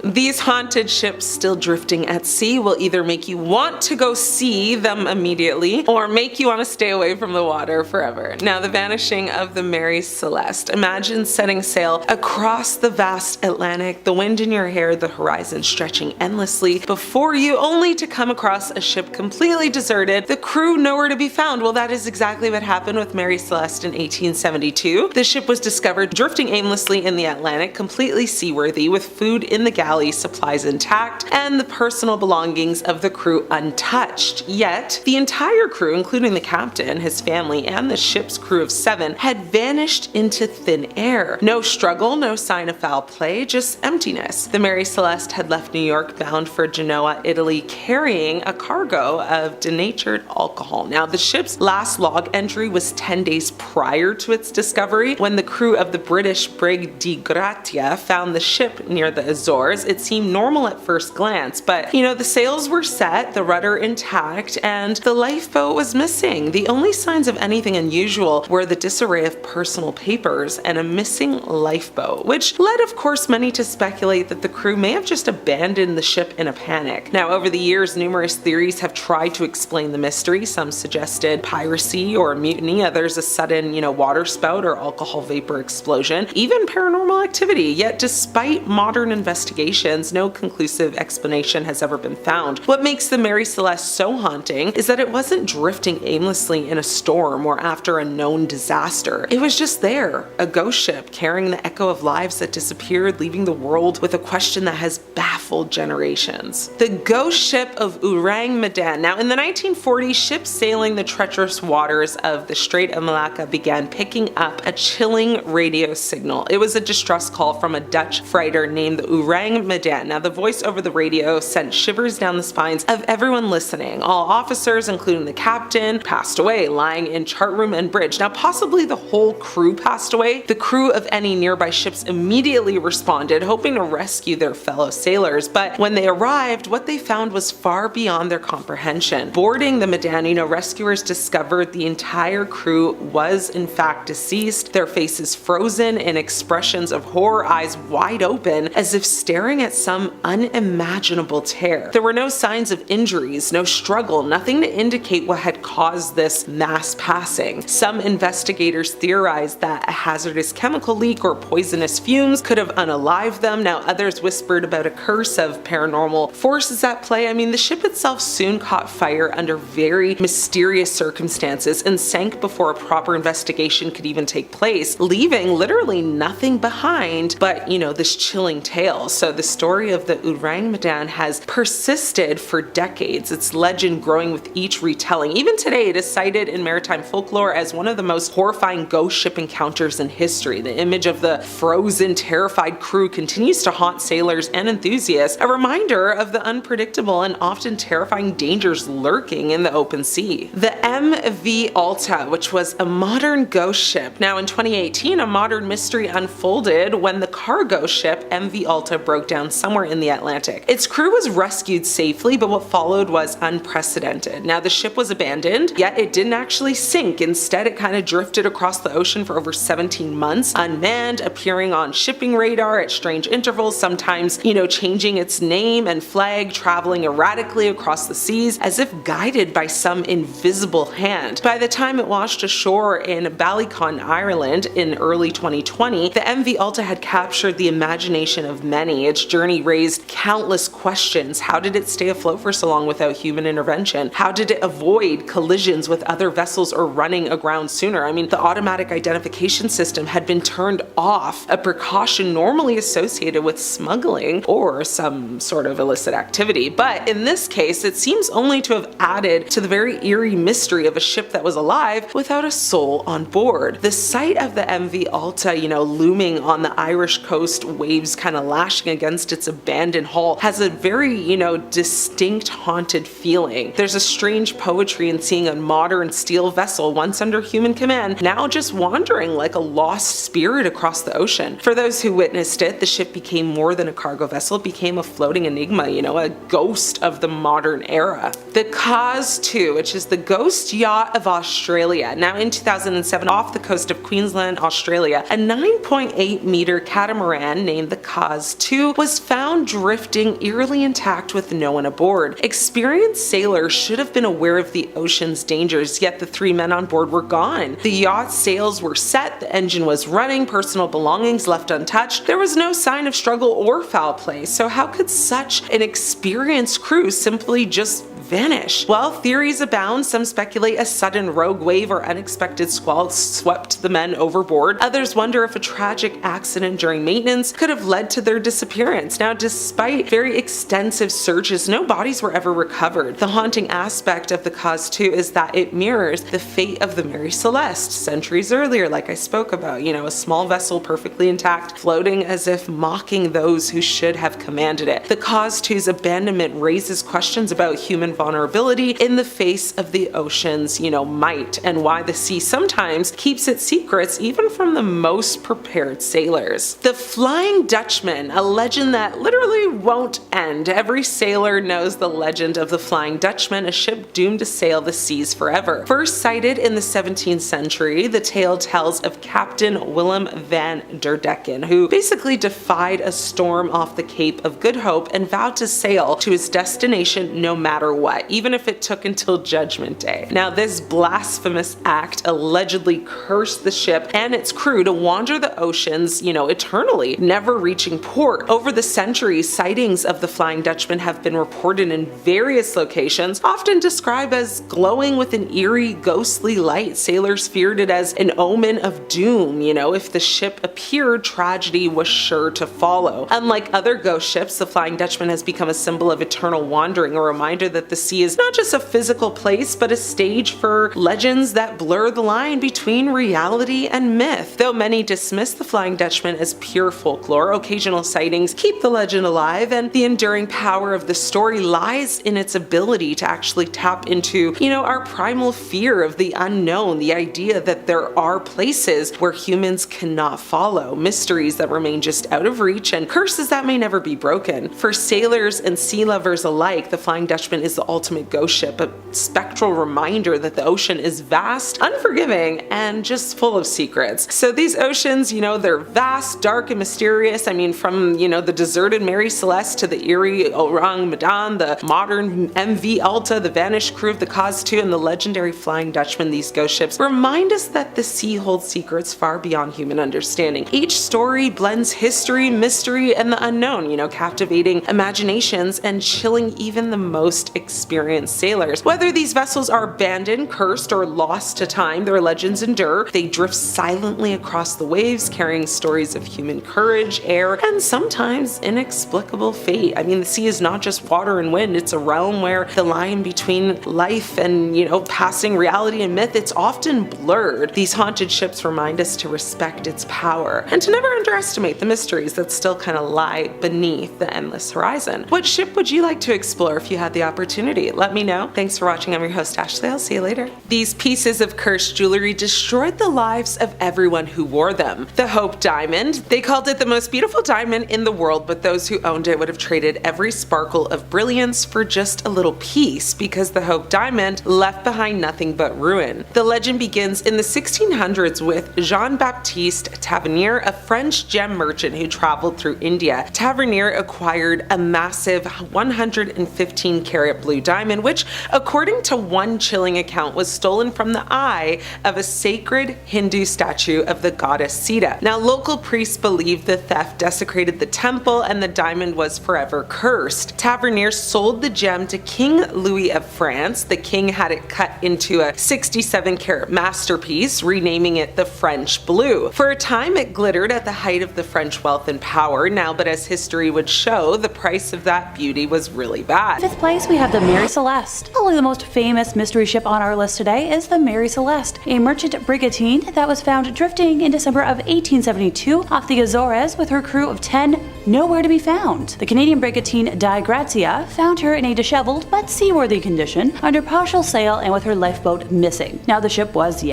These haunted ships still drifting at sea will either make you want to go see them immediately or make you want to stay away from the water forever. Now, the vanishing of the Mary Celeste. Imagine setting sail across the vast Atlantic, the wind in your hair, the horizon stretching endlessly before you, only to come across a ship completely deserted, the crew nowhere to be found. Well, that is exactly what happened with Mary Celeste in 1872. The ship was discovered drifting aimlessly in the Atlantic, completely seaworthy, with food in the galley, supplies intact, and the personal belongings of the crew untouched. Yet, the entire crew, including the captain, his family, and the ship's crew of 7, had vanished into thin air. No struggle, no sign of foul play, just emptiness. The Mary Celeste had left New York bound for Genoa, Italy, carrying a cargo of denatured alcohol. Now, the ship's last log entry was 10 days prior to its discovery. When the crew of the British brig Di Grazia found the ship near the Azores, it seemed normal at first glance, but the sails were set, the rudder intact, and the lifeboat was missing. The only signs of anything unusual were the disarray of personal papers and a missing lifeboat, which led, of course, many to speculate that the crew may have just abandoned the ship in a panic. Now, over the years, numerous theories have tried to explain the mystery. Some suggested piracy or mutiny, others a sudden, water spout or alcohol vapor explosion, even paranormal activity. Yet, despite modern investigations, no conclusive explanation has ever been found. What makes the Mary Celeste so haunting is that it wasn't drifting aimlessly in a storm or after a known disaster. It was just there, a ghost ship carrying the echo of lives that disappeared, leaving the world with a question that has baffled generations. The ghost ship of Orang Medan. Now, in the 1940s, ships sailing the treacherous waters of the Strait of Malacca began picking up a chilling radio signal. It was a distress call from a Dutch freighter named the Orang Medan. Now, the voice over the radio sent shivers down the spines of everyone listening. All officers, including the captain, passed away, lying in chart room and bridge. Now, possibly the whole crew passed away. The crew of any nearby ships immediately responded, hoping to rescue their fellow sailors, but when they arrived, what they found was far beyond their comprehension. Boarding the Medan, rescuers discovered the entire crew was in fact deceased, their faces frozen in expressions of horror, eyes wide open, as if staring at some unimaginable terror. There were no signs of injuries, no struggle, nothing to indicate what had caused this mass passing. Some investigators theorized that a hazardous chemical leak or poisonous fumes could have unalived them. Now, others whispered about a curse of paranormal forces at play. The ship itself soon caught fire under very mysterious circumstances and sank before a proper investigation could even take place, leaving literally nothing behind but, this chilling tale. So the story of the Orang Medan has persisted for decades, its legend growing with each retelling. Even today, it is cited in maritime folklore as one of the most horrifying ghost ship encounters in history. The image of the frozen, terrified crew continues to haunt sailors and enthusiasts, a reminder of the unpredictable and often terrifying dangers lurking in the open sea. The MV Alta, which was a modern ghost ship. Now, in 2018, a modern mystery unfolded when the cargo ship MV Alta broke down somewhere in the Atlantic. Its crew was rescued safely, but what followed was unprecedented. Now, the ship was abandoned, yet it didn't actually sink. Instead, it kind of drifted across the ocean for over 17 months, unmanned, appearing on shipping radar at strange intervals, sometimes, changing its name and flag, traveling erratically across the seas as if guided by some invisible hand. By the time it washed ashore in Ballycon, Ireland in early 2020, the MV Alta had captured the imagination of many. Its journey raised countless questions. How did it stay afloat for so long without human intervention? How did it avoid collisions with other vessels or running aground sooner? The automatic identification system had been turned off, a precaution normally associated with smuggling or some sort of illicit activity. But in this case, it seems only to have added to the very eerie mystery of a ship that was alive without a soul on board. The sight of the MV Alta, looming on the Irish coast, waves kind of lashing against its abandoned hull, has a very, distinct haunted feeling. There's a strange poetry in seeing a modern steel vessel once under human command, now just wandering like a lost spirit across the ocean. For those who witnessed it, the ship became more than a cargo vessel. It became a floating enigma, you know, a ghost of the modern era. The Cause 2, which is the ghost yacht of Australia. Now in 2007, off the coast of Queensland, Australia, a 9.8 meter catamaran named the Cause 2 was found drifting eerily intact with no one aboard. Experienced sailors should have been aware of the ocean's dangers, yet the 3 men on board were gone. The yacht's sails were set, the engine was running, personal belongings left untouched. There was no sign of struggle or foul play, so how could such an experienced crew simply just vanish? Well, theories abound. Some speculate a sudden rogue wave or unexpected squall swept the men overboard. Others wonder if a tragic accident during maintenance could have led to their disappearance. Now, despite very extensive searches, no bodies were ever recovered. The haunting aspect of the Cause 2 is that it mirrors the fate of the Mary Celeste centuries earlier, like I spoke about. You know, a small vessel perfectly intact, floating as if mocking those who should have commanded it. The Cause 2's abandonment raises questions about human vulnerability in the face of the ocean's, you know, might, and why the sea sometimes keeps its secrets even from the most prepared sailors. The Flying Dutchman, a legend that literally won't end. Every sailor knows the legend of the Flying Dutchman, a ship doomed to sail the seas forever. First sighted in the 17th century, the tale tells of Captain Willem van der Decken, who basically defied a storm off the Cape of Good Hope and vowed to sail to his destination no matter what, even if it took until Judgment Day. Now, this blasphemous act allegedly cursed the ship and its crew to wander the oceans, you know, eternally, never reaching port. Over the centuries, sightings of the Flying Dutchman have been reported in various locations, often described as glowing with an eerie, ghostly light. Sailors feared it as an omen of doom. You know, if the ship appeared, tragedy was sure to follow. Unlike other ghost ships, the Flying Dutchman has become a symbol of eternal wandering, a reminder that the sea is not just a physical place, but a stage for legends that blur the line between reality and myth. Though many dismiss the Flying Dutchman as pure folklore, occasional sightings keep the legend alive, and the enduring power of the story lies in its ability to actually tap into, you know, our primal fear of the unknown, the idea that there are places where humans cannot follow, mysteries that remain just out of reach, and curses that may never be broken. For sailors and sea lovers alike, the Flying Dutchman is the ultimate ghost ship, a spectral reminder that the ocean is vast, unforgiving, and just full of secrets. So these oceans, you know, they're vast, dark, and mysterious. I mean, from, you know, the deserted Mary Celeste to the eerie Orang Medan, the modern MV Alta, the vanished crew of the Cause 2, and the legendary Flying Dutchman, these ghost ships remind us that the sea holds secrets far beyond human understanding. Each story blends history, mystery, and the unknown, you know, captivating imaginations and chilling even the most experienced sailors. Whether these vessels are abandoned, cursed, or lost to time, their legends endure. They drift silently across the waves, carrying stories of human courage, air, and sometimes inexplicable fate. I mean, the sea is not just water and wind, it's a realm where the line between life and, you know, passing reality and myth, it's often blurred. These haunted ships remind us to respect its power and to never underestimate the mysteries that still kind of lie beneath the endless horizon. What ship would you like to explore if you had the opportunity? Let me know. Thanks for watching. I'm your host, Ashley. I'll see you later. These pieces of cursed jewelry destroyed the lives of everyone who wore them. The Hope Diamond. They called it the most beautiful diamond in the world, but those who owned it would have traded every sparkle of brilliance for just a little piece, because the Hope Diamond left behind nothing but ruin. The legend begins in the 1600s with Jean-Baptiste Tavernier, a French gem merchant who traveled through India. Tavernier acquired a massive 115 karat blue diamond, which, according to one chilling account, was stolen from the eye of a sacred Hindu statue of the goddess Sita. Now, local priests believed the theft desecrated the temple and the diamond was forever cursed. Tavernier sold the gem to King Louis of France. The king had it cut into a 67 karat masterpiece, renaming it the French Blue. For a time, it glittered at the height of the French wealth and power. Now, but as history would show, the price of that beauty was really bad. Fifth place, we have the Mary Celeste. Probably the most famous mystery ship on our list today is the Mary Celeste, a merchant brigantine that was found drifting in December of 1872 off the Azores with her crew of 10 nowhere to be found. The Canadian brigantine Di Grazia found her in a disheveled but seaworthy condition under partial sail and with her lifeboat missing. Now the ship was,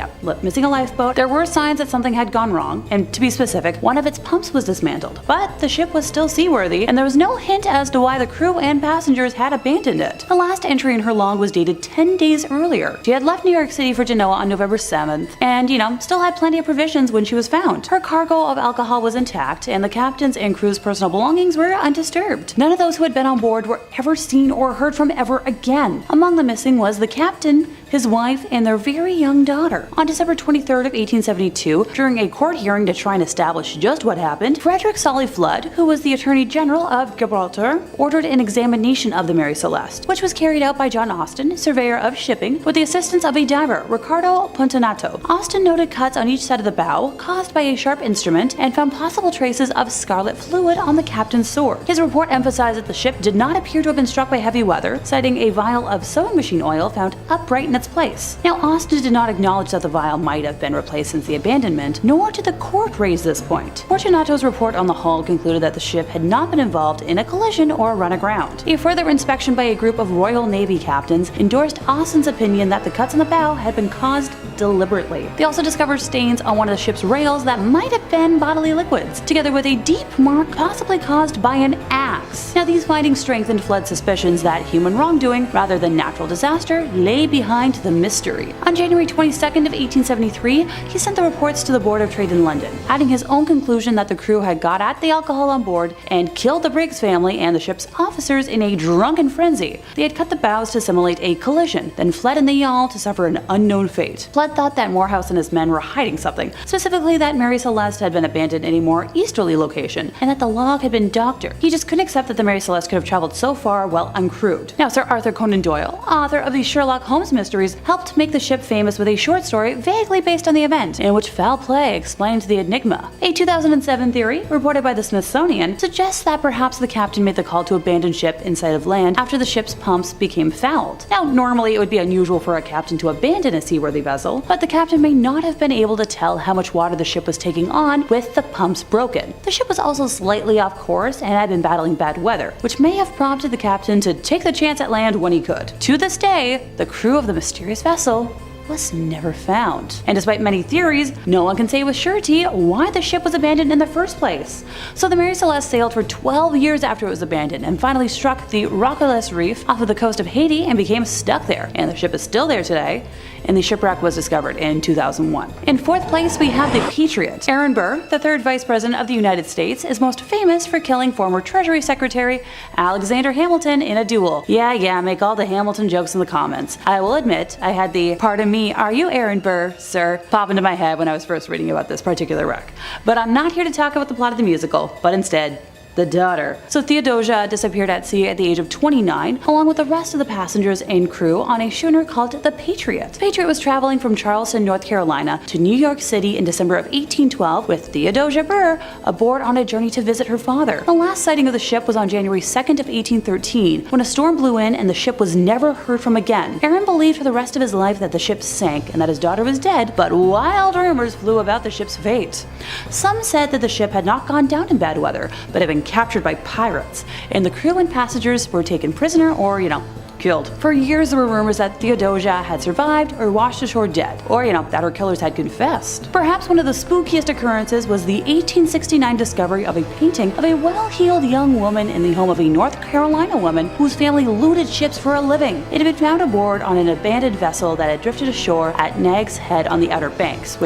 missing a lifeboat. There were signs that something had gone wrong, and to be specific, one of its pumps was dismantled. But the ship was still seaworthy, and there was no hint as to why the crew and passengers had abandoned it. The last entry in her log was dated 10 days earlier. She had left New York City for Genoa on November 7th, and, still had plenty of provisions when she was found. Her cargo of alcohol was intact, and the captain's and crew's personal belongings were undisturbed. None of those who had been on board were ever seen or heard from ever again. Among the missing was the captain, his wife, and their very young daughter. On December 23rd of 1872, during a court hearing to try and establish just what happened, Frederick Solly Flood, who was the Attorney General of Gibraltar, ordered an examination of the Mary Celeste, which was carried out by John Austin, surveyor of shipping, with the assistance of a diver, Ricardo Puntonato. Austin noted cuts on each side of the bow, caused by a sharp instrument, and found possible traces of scarlet fluid on the captain's sword. His report emphasized that the ship did not appear to have been struck by heavy weather, citing a vial of sewing machine oil found upright in its place. Now, Austin did not acknowledge that the vial might have been replaced since the abandonment, nor did the court raise this point. Fortunato's report on the hull concluded that the ship had not been involved in a collision or run aground. A further inspection by a group of Royal Navy captains endorsed Austin's opinion that the cuts on the bow had been caused deliberately. They also discovered stains on one of the ship's rails that might have been bodily liquids, together with a deep mark possibly caused by an axe. Now, these findings strengthened Flood's suspicions that human wrongdoing, rather than natural disaster, lay behind the mystery. On January 22nd of 1873, he sent the reports to the Board of Trade in London, adding his own conclusion that the crew had got at the alcohol on board and killed the Briggs family and the ship's officers in a drunken frenzy. They had cut the bows to simulate a collision, then fled in the yawl to suffer an unknown fate. Flood thought that Morehouse and his men were hiding something, specifically that Mary Celeste had been abandoned in a more easterly location, and that the log had been doctored. He just couldn't accept that the Mary Celeste could have traveled so far while uncrewed. Now, Sir Arthur Conan Doyle, author of the Sherlock Holmes mysteries, helped make the ship famous with a short story vaguely based on the event, in which foul play explained the enigma. A 2007 theory, reported by the Smithsonian, suggests that perhaps the captain made the call to abandon ship in sight of land after the ship's pumps became fouled. Now, normally it would be unusual for a captain to abandon a seaworthy vessel, but the captain may not have been able to tell how much water the ship was taking on with the pumps broken. The ship was also slightly off course and had been battling bad weather, which may have prompted the captain to take the chance at land when he could. To this day, the crew of the mysterious vessel was never found. And despite many theories, no one can say with surety why the ship was abandoned in the first place. So the Mary Celeste sailed for 12 years after it was abandoned and finally struck the Rochelles Reef off of the coast of Haiti and became stuck there. And the ship is still there today, and the shipwreck was discovered in 2001. In fourth place, we have the Patriot. Aaron Burr, the third Vice President of the United States, is most famous for killing former Treasury Secretary Alexander Hamilton in a duel. Yeah, make all the Hamilton jokes in the comments. I will admit, I had the "pardon me, are you Aaron Burr, sir?" pop into my head when I was first reading about this particular wreck. But I'm not here to talk about the plot of the musical, but instead, the daughter. So Theodosia disappeared at sea at the age of 29, along with the rest of the passengers and crew on a schooner called the Patriot. The Patriot was traveling from Charleston, North Carolina to New York City in December of 1812 with Theodosia Burr aboard on a journey to visit her father. The last sighting of the ship was on January 2nd of 1813, when a storm blew in and the ship was never heard from again. Aaron believed for the rest of his life that the ship sank and that his daughter was dead, but wild rumors flew about the ship's fate. Some said that the ship had not gone down in bad weather, but had been captured by pirates, and the crew and passengers were taken prisoner or, killed. For years there were rumors that Theodosia had survived or washed ashore dead, or that her killers had confessed. Perhaps one of the spookiest occurrences was the 1869 discovery of a painting of a well-heeled young woman in the home of a North Carolina woman whose family looted ships for a living. It had been found aboard on an abandoned vessel that had drifted ashore at Nag's Head on the Outer Banks,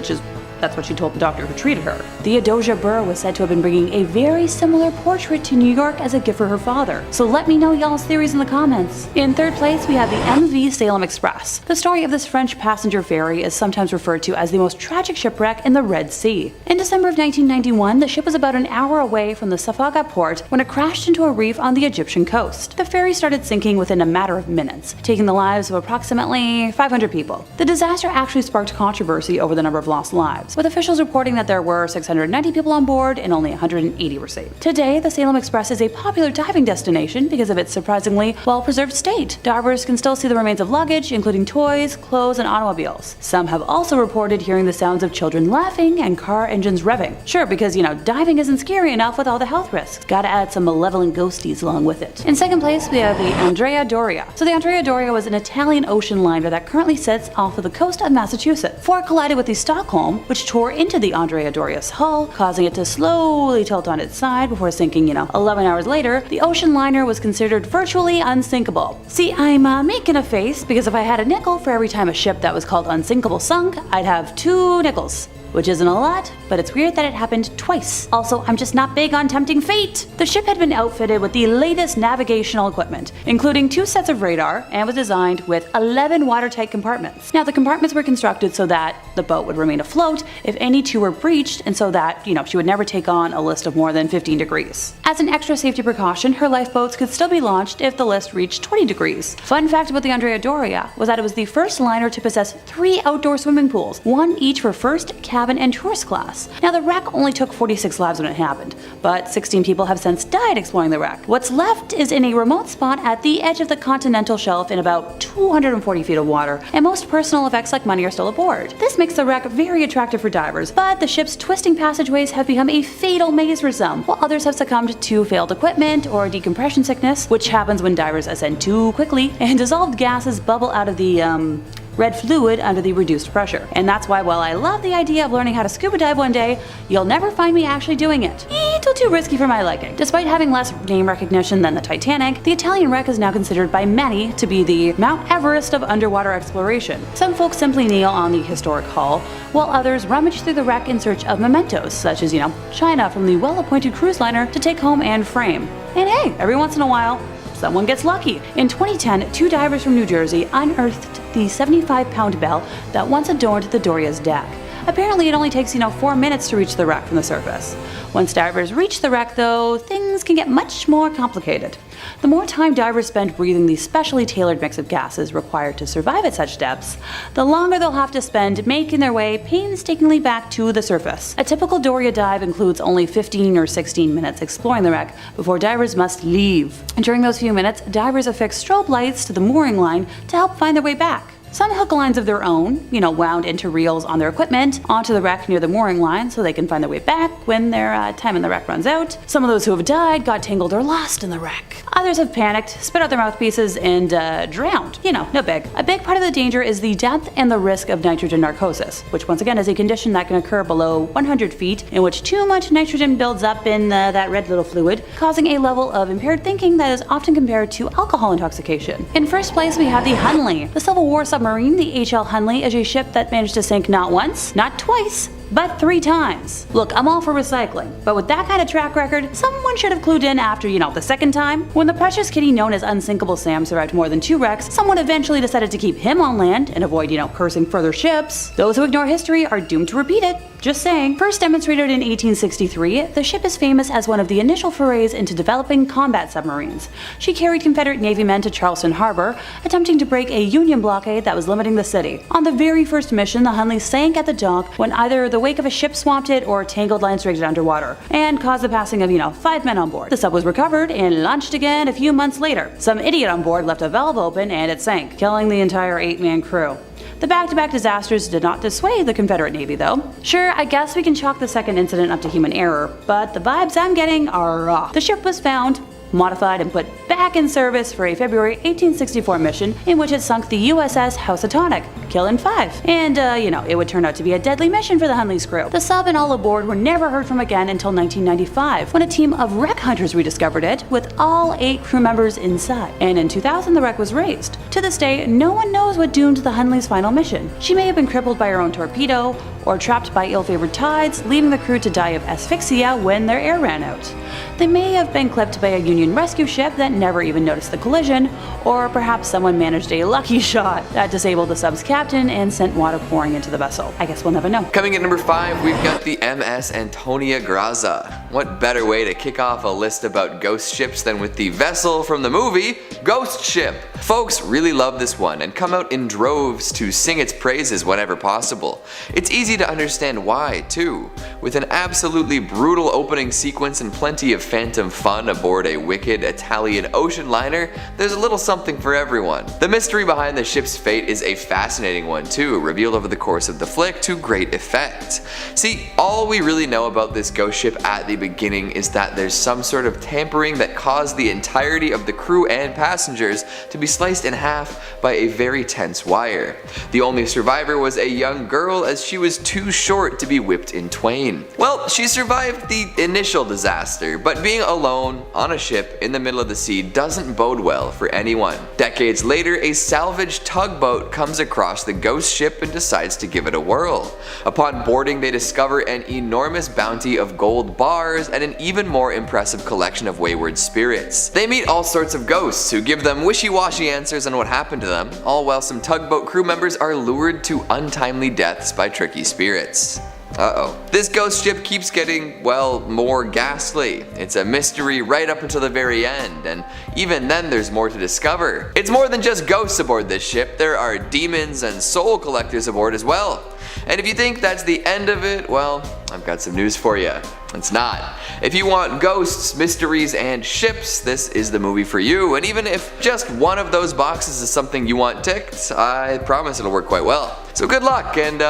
that's what she told the doctor who treated her. Theodosia Burr was said to have been bringing a very similar portrait to New York as a gift for her father. So let me know y'all's theories in the comments. In third place, we have the MV Salem Express. The story of this French passenger ferry is sometimes referred to as the most tragic shipwreck in the Red Sea. In December of 1991, the ship was about an hour away from the Safaga port when it crashed into a reef on the Egyptian coast. The ferry started sinking within a matter of minutes, taking the lives of approximately 500 people. The disaster actually sparked controversy over the number of lost lives. lives, with officials reporting that there were 690 people on board and only 180 were saved. Today, the Salem Express is a popular diving destination because of its surprisingly well-preserved state. Divers can still see the remains of luggage, including toys, clothes, and automobiles. Some have also reported hearing the sounds of children laughing and car engines revving. Sure, because diving isn't scary enough with all the health risks. Gotta add some malevolent ghosties along with it. In second place, we have the Andrea Doria. So the Andrea Doria was an Italian ocean liner that currently sits off of the coast of Massachusetts. Before it collided with the Stockholm, which tore into the Andrea Doria's hull, causing it to slowly tilt on its side before sinking, 11 hours later, the ocean liner was considered virtually unsinkable. See, I'm making a face because if I had a nickel for every time a ship that was called unsinkable sunk, I'd have 2 nickels. Which isn't a lot, but it's weird that it happened twice. Also, I'm just not big on tempting fate. The ship had been outfitted with the latest navigational equipment, including 2 sets of radar, and was designed with 11 watertight compartments. Now, the compartments were constructed so that the boat would remain afloat if any 2 were breached, and so that, she would never take on a list of more than 15 degrees. As an extra safety precaution, her lifeboats could still be launched if the list reached 20 degrees. Fun fact about the Andrea Doria was that it was the first liner to possess 3 outdoor swimming pools, 1 each for first, cabin, and tourist class. Now, the wreck only took 46 lives when it happened, but 16 people have since died exploring the wreck. What's left is in a remote spot at the edge of the continental shelf in about 240 feet of water, and most personal effects like money are still aboard. This makes the wreck very attractive for divers, but the ship's twisting passageways have become a fatal maze for some, while others have succumbed to failed equipment or decompression sickness, which happens when divers ascend too quickly and dissolved gases bubble out of the, red fluid under the reduced pressure. And that's why, while I love the idea of learning how to scuba dive one day, you'll never find me actually doing it. A little too risky for my liking. Despite having less name recognition than the Titanic, the Italian wreck is now considered by many to be the Mount Everest of underwater exploration. Some folks simply kneel on the historic hull, while others rummage through the wreck in search of mementos, such as, China from the well-appointed cruise liner to take home and frame. And hey, every once in a while, someone gets lucky. In 2010, 2 divers from New Jersey unearthed the 75-pound bell that once adorned the Doria's deck. Apparently, it only takes, 4 minutes to reach the wreck from the surface. Once divers reach the wreck, though, things can get much more complicated. The more time divers spend breathing the specially tailored mix of gases required to survive at such depths, the longer they'll have to spend making their way painstakingly back to the surface. A typical Doria dive includes only 15 or 16 minutes exploring the wreck before divers must leave. And during those few minutes, divers affix strobe lights to the mooring line to help find their way back. Some hook lines of their own, wound into reels on their equipment, onto the wreck near the mooring line so they can find their way back when their time in the wreck runs out. Some of those who have died got tangled or lost in the wreck. Others have panicked, spit out their mouthpieces, and drowned. No big. A big part of the danger is the depth and the risk of nitrogen narcosis, which once again is a condition that can occur below 100 feet, in which too much nitrogen builds up in that red little fluid, causing a level of impaired thinking that is often compared to alcohol intoxication. In first place, we have the Hunley. The Civil War submarine, the H.L. Hunley, is a ship that managed to sink not once, not twice, but 3 times. Look, I'm all for recycling, but with that kind of track record, someone should have clued in after, the second time. When the precious kitty known as Unsinkable Sam survived more than 2 wrecks, someone eventually decided to keep him on land and avoid, cursing further ships. Those who ignore history are doomed to repeat it. Just saying. First demonstrated in 1863, the ship is famous as one of the initial forays into developing combat submarines. She carried Confederate Navy men to Charleston Harbor, attempting to break a Union blockade that was limiting the city. On the very first mission, the Hunley sank at the dock when either the wake of a ship swamped it or tangled lines rigged it underwater, and caused the passing of, 5 men on board. The sub was recovered and launched again a few months later. Some idiot on board left a valve open and it sank, killing the entire 8-man crew. The back-to-back disasters did not dissuade the Confederate Navy, though. Sure, I guess we can chalk the second incident up to human error, but the vibes I'm getting are off. The ship was found, modified, and put back in service for a February 1864 mission in which it sunk the USS Housatonic, killing 5. And, it would turn out to be a deadly mission for the Hunley's crew. The sub and all aboard were never heard from again until 1995, when a team of wreck hunters rediscovered it, with all 8 crew members inside. And in 2000, the wreck was raised. To this day, no one knows what doomed the Hunley's final mission. She may have been crippled by her own torpedo, or trapped by ill-favored tides, leaving the crew to die of asphyxia when their air ran out. They may have been clipped by a Union rescue ship that never even noticed the collision, or perhaps someone managed a lucky shot that disabled the sub's captain and sent water pouring into the vessel. I guess we'll never know. Coming at number 5, we've got the MS Antonia Graza. what better way to kick off a list about ghost ships than with the vessel from the movie, Ghost Ship. Folks really love this one and come out in droves to sing its praises whenever possible. It's easy to understand why, too. With an absolutely brutal opening sequence and plenty of phantom fun aboard a wicked Italian ocean liner, there's a little something for everyone. The mystery behind the ship's fate is a fascinating one too, revealed over the course of the flick to great effect. See, all we really know about this ghost ship at the beginning is that there's some sort of tampering that caused the entirety of the crew and passengers to be sliced in half by a very tense wire. The only survivor was a young girl, as she was too short to be whipped in twain. Well, she survived the initial disaster, but being alone on a ship in the middle of the sea doesn't bode well for anyone. Decades later, a salvaged tugboat comes across the ghost ship and decides to give it a whirl. Upon boarding, they discover an enormous bounty of gold bars and an even more impressive collection of wayward spirits. They meet all sorts of ghosts who give them wishy-washy answers on what happened to them, all while some tugboat crew members are lured to untimely deaths by tricky spirits. Uh-oh. This ghost ship keeps getting, well, more ghastly. It's a mystery right up until the very end, and even then there's more to discover. It's more than just ghosts aboard this ship, there are demons and soul collectors aboard as well. And if you think that's the end of it, well, I've got some news for you. It's not. If you want ghosts, mysteries, and ships, this is the movie for you. And even if just one of those boxes is something you want ticked, I promise it'll work quite well. So good luck, and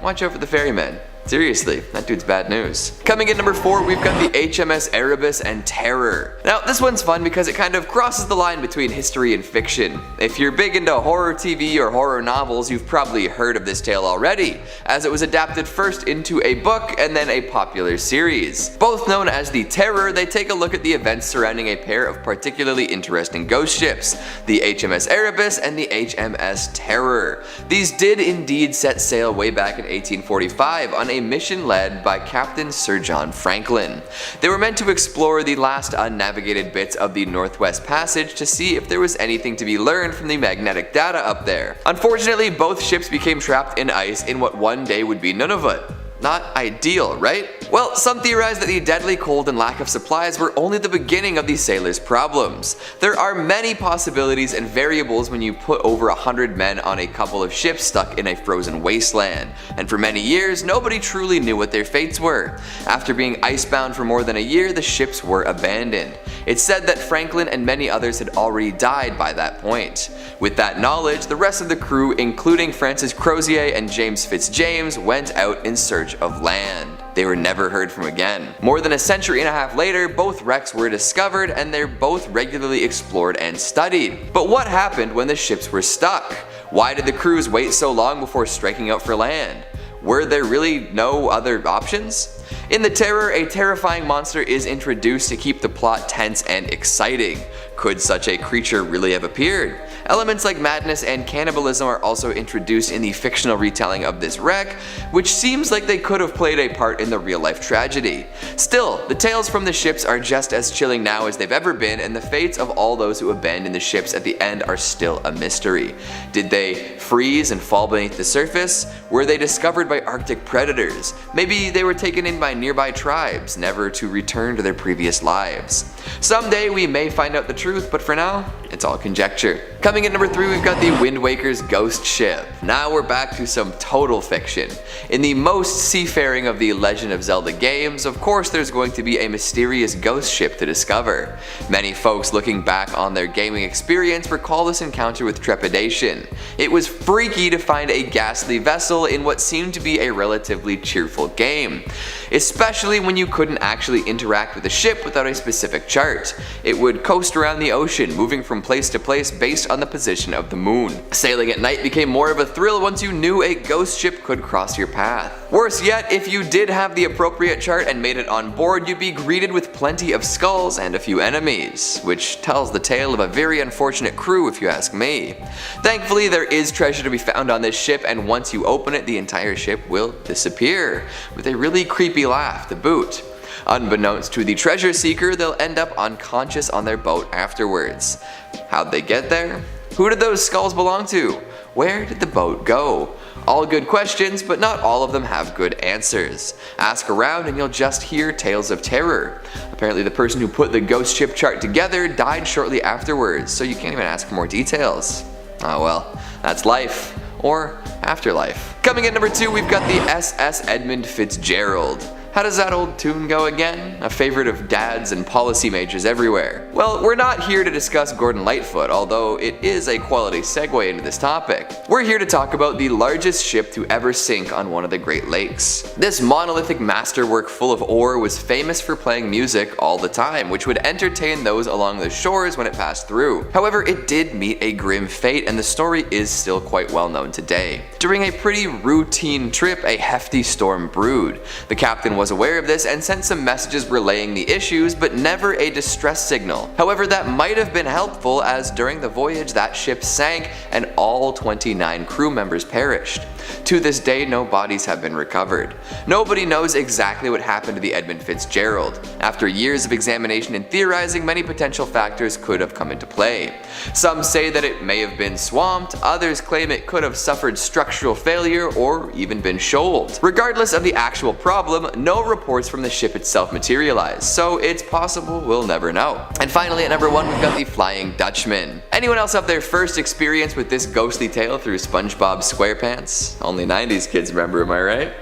watch out for the ferryman. Seriously, that dude's bad news. Coming in number 4, we've got the HMS Erebus and Terror. Now, this one's fun because it kind of crosses the line between history and fiction. If you're big into horror TV or horror novels, you've probably heard of this tale already, as it was adapted first into a book and then a popular series. Both known as the Terror, they take a look at the events surrounding a pair of particularly interesting ghost ships, the HMS Erebus and the HMS Terror. These did indeed set sail way back in 1845 on a mission led by Captain Sir John Franklin. They were meant to explore the last unnavigated bits of the Northwest Passage to see if there was anything to be learned from the magnetic data up there. Unfortunately, both ships became trapped in ice in what one day would be Nunavut. Not ideal, right? Well, some theorize that the deadly cold and lack of supplies were only the beginning of the sailors' problems. There are many possibilities and variables when you put over 100 men on a couple of ships stuck in a frozen wasteland, and for many years, nobody truly knew what their fates were. After being icebound for more than a year, the ships were abandoned. It's said that Franklin and many others had already died by that point. With that knowledge, the rest of the crew, including Francis Crozier and James Fitzjames, went out in search of land. They were never heard from again. More than a century and a half later, both wrecks were discovered and they're both regularly explored and studied. But what happened when the ships were stuck? Why did the crews wait so long before striking out for land? Were there really no other options? In the Terror, a terrifying monster is introduced to keep the plot tense and exciting. Could such a creature really have appeared? Elements like madness and cannibalism are also introduced in the fictional retelling of this wreck, which seems like they could have played a part in the real-life tragedy. Still, the tales from the ships are just as chilling now as they've ever been, and the fates of all those who abandoned the ships at the end are still a mystery. Did they freeze and fall beneath the surface? Were they discovered by Arctic predators? Maybe they were taken in by nearby tribes, never to return to their previous lives. Someday we may find out the truth, but for now, it's all conjecture. Coming in number 3, we've got the Wind Waker's ghost ship. Now we're back to some total fiction. In the most seafaring of the Legend of Zelda games, of course there's going to be a mysterious ghost ship to discover. Many folks looking back on their gaming experience recall this encounter with trepidation. It was freaky to find a ghastly vessel in what seemed to be a relatively cheerful game, especially when you couldn't actually interact with the ship without a specific chart. It would coast around the ocean, moving from place to place based on the position of the moon. Sailing at night became more of a thrill once you knew a ghost ship could cross your path. Worse yet, if you did have the appropriate chart and made it on board, you'd be greeted with plenty of skulls and a few enemies, which tells the tale of a very unfortunate crew if you ask me. Thankfully, there is treasure to be found on this ship, and once you open it, the entire ship will disappear, with a really creepy laugh to boot. Unbeknownst to the treasure seeker, they'll end up unconscious on their boat afterwards. How'd they get there? Who did those skulls belong to? Where did the boat go? All good questions, but not all of them have good answers. Ask around and you'll just hear tales of terror. Apparently the person who put the ghost ship chart together died shortly afterwards, so you can't even ask for more details. Oh well, that's life. Or afterlife. Coming at number 2, we've got the SS Edmund Fitzgerald. How does that old tune go again? A favorite of dads and policy majors everywhere. Well, we're not here to discuss Gordon Lightfoot, although it is a quality segue into this topic. We're here to talk about the largest ship to ever sink on one of the Great Lakes. This monolithic masterwork full of ore was famous for playing music all the time, which would entertain those along the shores when it passed through. However, it did meet a grim fate, and the story is still quite well known today. During a pretty routine trip, a hefty storm brewed. The captain was aware of this and sent some messages relaying the issues, but never a distress signal. However, that might have been helpful, as during the voyage that ship sank and all 29 crew members perished. To this day, no bodies have been recovered. Nobody knows exactly what happened to the Edmund Fitzgerald. After years of examination and theorizing, many potential factors could have come into play. Some say that it may have been swamped, others claim it could have suffered structural failure or even been shoaled. Regardless of the actual problem, no reports from the ship itself materialized, so it's possible we'll never know. And finally, at number 1, we've got the Flying Dutchman. Anyone else have their first experience with this ghostly tale through SpongeBob SquarePants? Only 90s kids remember, am I right?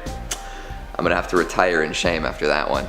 I'm gonna have to retire in shame after that one.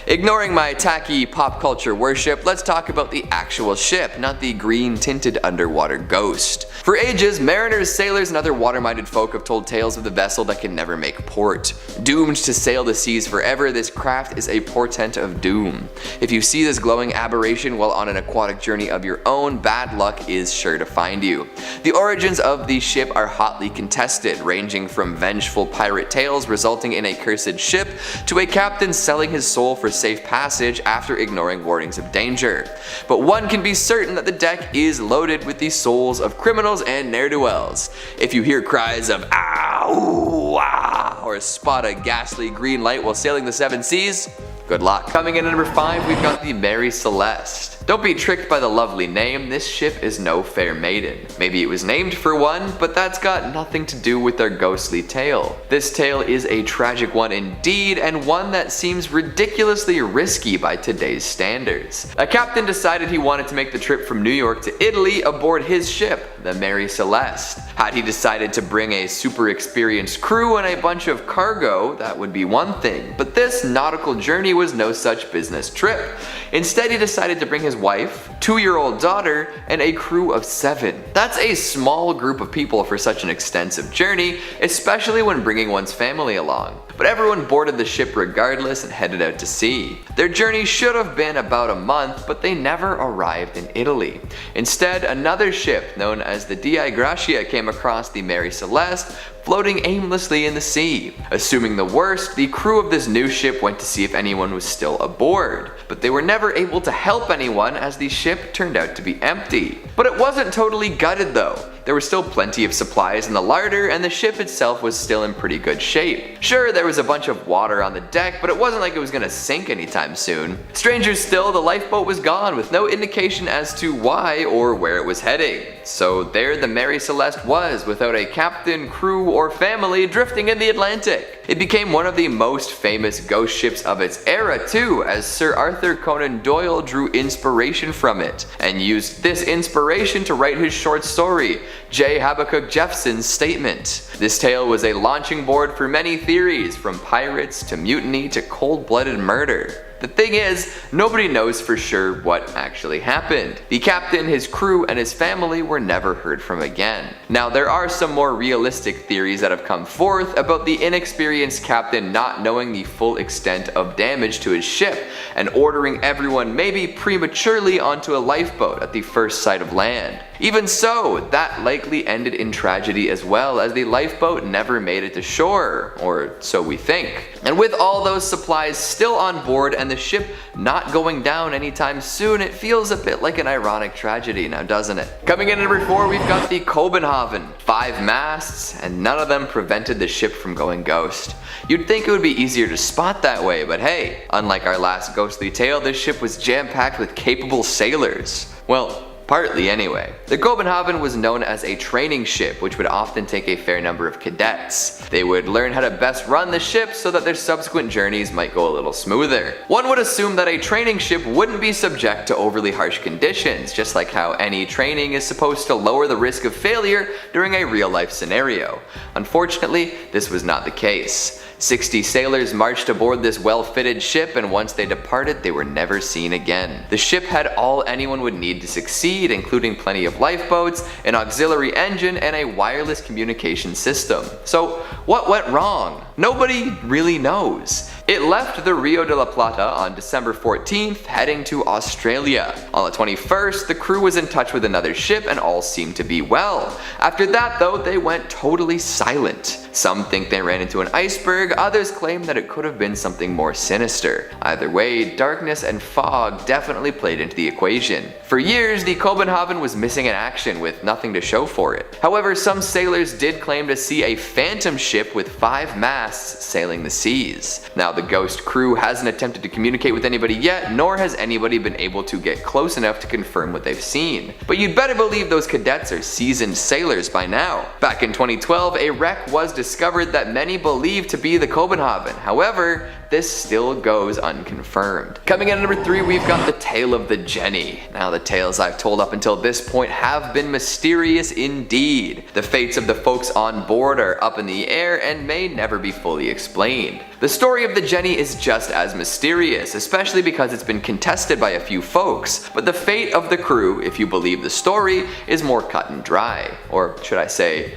Ignoring my tacky pop culture worship, let's talk about the actual ship, not the green-tinted underwater ghost. For ages, mariners, sailors, and other water-minded folk have told tales of the vessel that can never make port. Doomed to sail the seas forever, this craft is a portent of doom. If you see this glowing aberration while on an aquatic journey of your own, bad luck is sure to find you. The origins of the ship are hotly contested, ranging from vengeful pirate tales resulting in a cursed ship, to a captain selling his soul for safe passage after ignoring warnings of danger. But one can be certain that the deck is loaded with the souls of criminals and ne'er-do-wells. If you hear cries of "ah, ooh, ah," or spot a ghastly green light while sailing the 7 seas, good luck. Coming in at number 5, we've got the Mary Celeste. Don't be tricked by the lovely name, this ship is no fair maiden. Maybe it was named for one, but that's got nothing to do with their ghostly tale. This tale is a tragic one indeed, and one that seems ridiculously risky by today's standards. A captain decided he wanted to make the trip from New York to Italy aboard his ship, the Mary Celeste. Had he decided to bring a super experienced crew and a bunch of cargo, that would be one thing, but this nautical journey was no such business trip. Instead, he decided to bring his wife, 2-year-old daughter, and a crew of 7. That's a small group of people for such an extensive journey, especially when bringing one's family along. But everyone boarded the ship regardless and headed out to sea. Their journey should have been about a month, but they never arrived in Italy. Instead, another ship known as the Dei Gratia came across the Mary Celeste, floating aimlessly in the sea. Assuming the worst, the crew of this new ship went to see if anyone was still aboard. But they were never able to help anyone, as the ship turned out to be empty. But it wasn't totally gutted though. There was still plenty of supplies in the larder, and the ship itself was still in pretty good shape. Sure, there was a bunch of water on the deck, but it wasn't like it was gonna sink anytime soon. Stranger still, the lifeboat was gone with no indication as to why or where it was heading. So there the Mary Celeste was, without a captain, crew, or family, drifting in the Atlantic. It became one of the most famous ghost ships of its era too, as Sir Arthur Conan Doyle drew inspiration from it, and used this inspiration to write his short story, J. Habakkuk Jeffson's Statement. This tale was a launching board for many theories, from pirates to mutiny to cold-blooded murder. The thing is, nobody knows for sure what actually happened. The captain, his crew, and his family were never heard from again. Now, there are some more realistic theories that have come forth about the inexperienced captain not knowing the full extent of damage to his ship and ordering everyone maybe prematurely onto a lifeboat at the first sight of land. Even so, that likely ended in tragedy as well, as the lifeboat never made it to shore, or so we think. And with all those supplies still on board and the ship not going down anytime soon, it feels a bit like an ironic tragedy now, doesn't it? Coming in at number 4, we've got the Kobenhaven. 5 masts, and none of them prevented the ship from going ghost. You'd think it would be easier to spot that way, but hey, unlike our last ghostly tale, this ship was jam-packed with capable sailors. Well, Partly anyway. The Copenhagen was known as a training ship, which would often take a fair number of cadets. They would learn how to best run the ship so that their subsequent journeys might go a little smoother. One would assume that a training ship wouldn't be subject to overly harsh conditions, just like how any training is supposed to lower the risk of failure during a real-life scenario. Unfortunately, this was not the case. 60 sailors marched aboard this well-fitted ship, and once they departed, they were never seen again. The ship had all anyone would need to succeed, including plenty of lifeboats, an auxiliary engine, and a wireless communication system. So, what went wrong? Nobody really knows. It left the Rio de la Plata on December 14th, heading to Australia. On the 21st, the crew was in touch with another ship and all seemed to be well. After that though, they went totally silent. Some think they ran into an iceberg, others claim that it could have been something more sinister. Either way, darkness and fog definitely played into the equation. For years, the Copenhagen was missing in action with nothing to show for it. However, some sailors did claim to see a phantom ship with 5 masts sailing the seas. Now, the ghost crew hasn't attempted to communicate with anybody yet, nor has anybody been able to get close enough to confirm what they've seen. But you'd better believe those cadets are seasoned sailors by now. Back in 2012, a wreck was discovered that many believe to be the Copenhagen. However, this still goes unconfirmed. Coming in at number 3, we've got the tale of the Jenny. Now, the tales I've told up until this point have been mysterious indeed. The fates of the folks on board are up in the air and may never be fully explained. The story of the Jenny is just as mysterious, especially because it's been contested by a few folks, but the fate of the crew, if you believe the story, is more cut and dry, or should I say,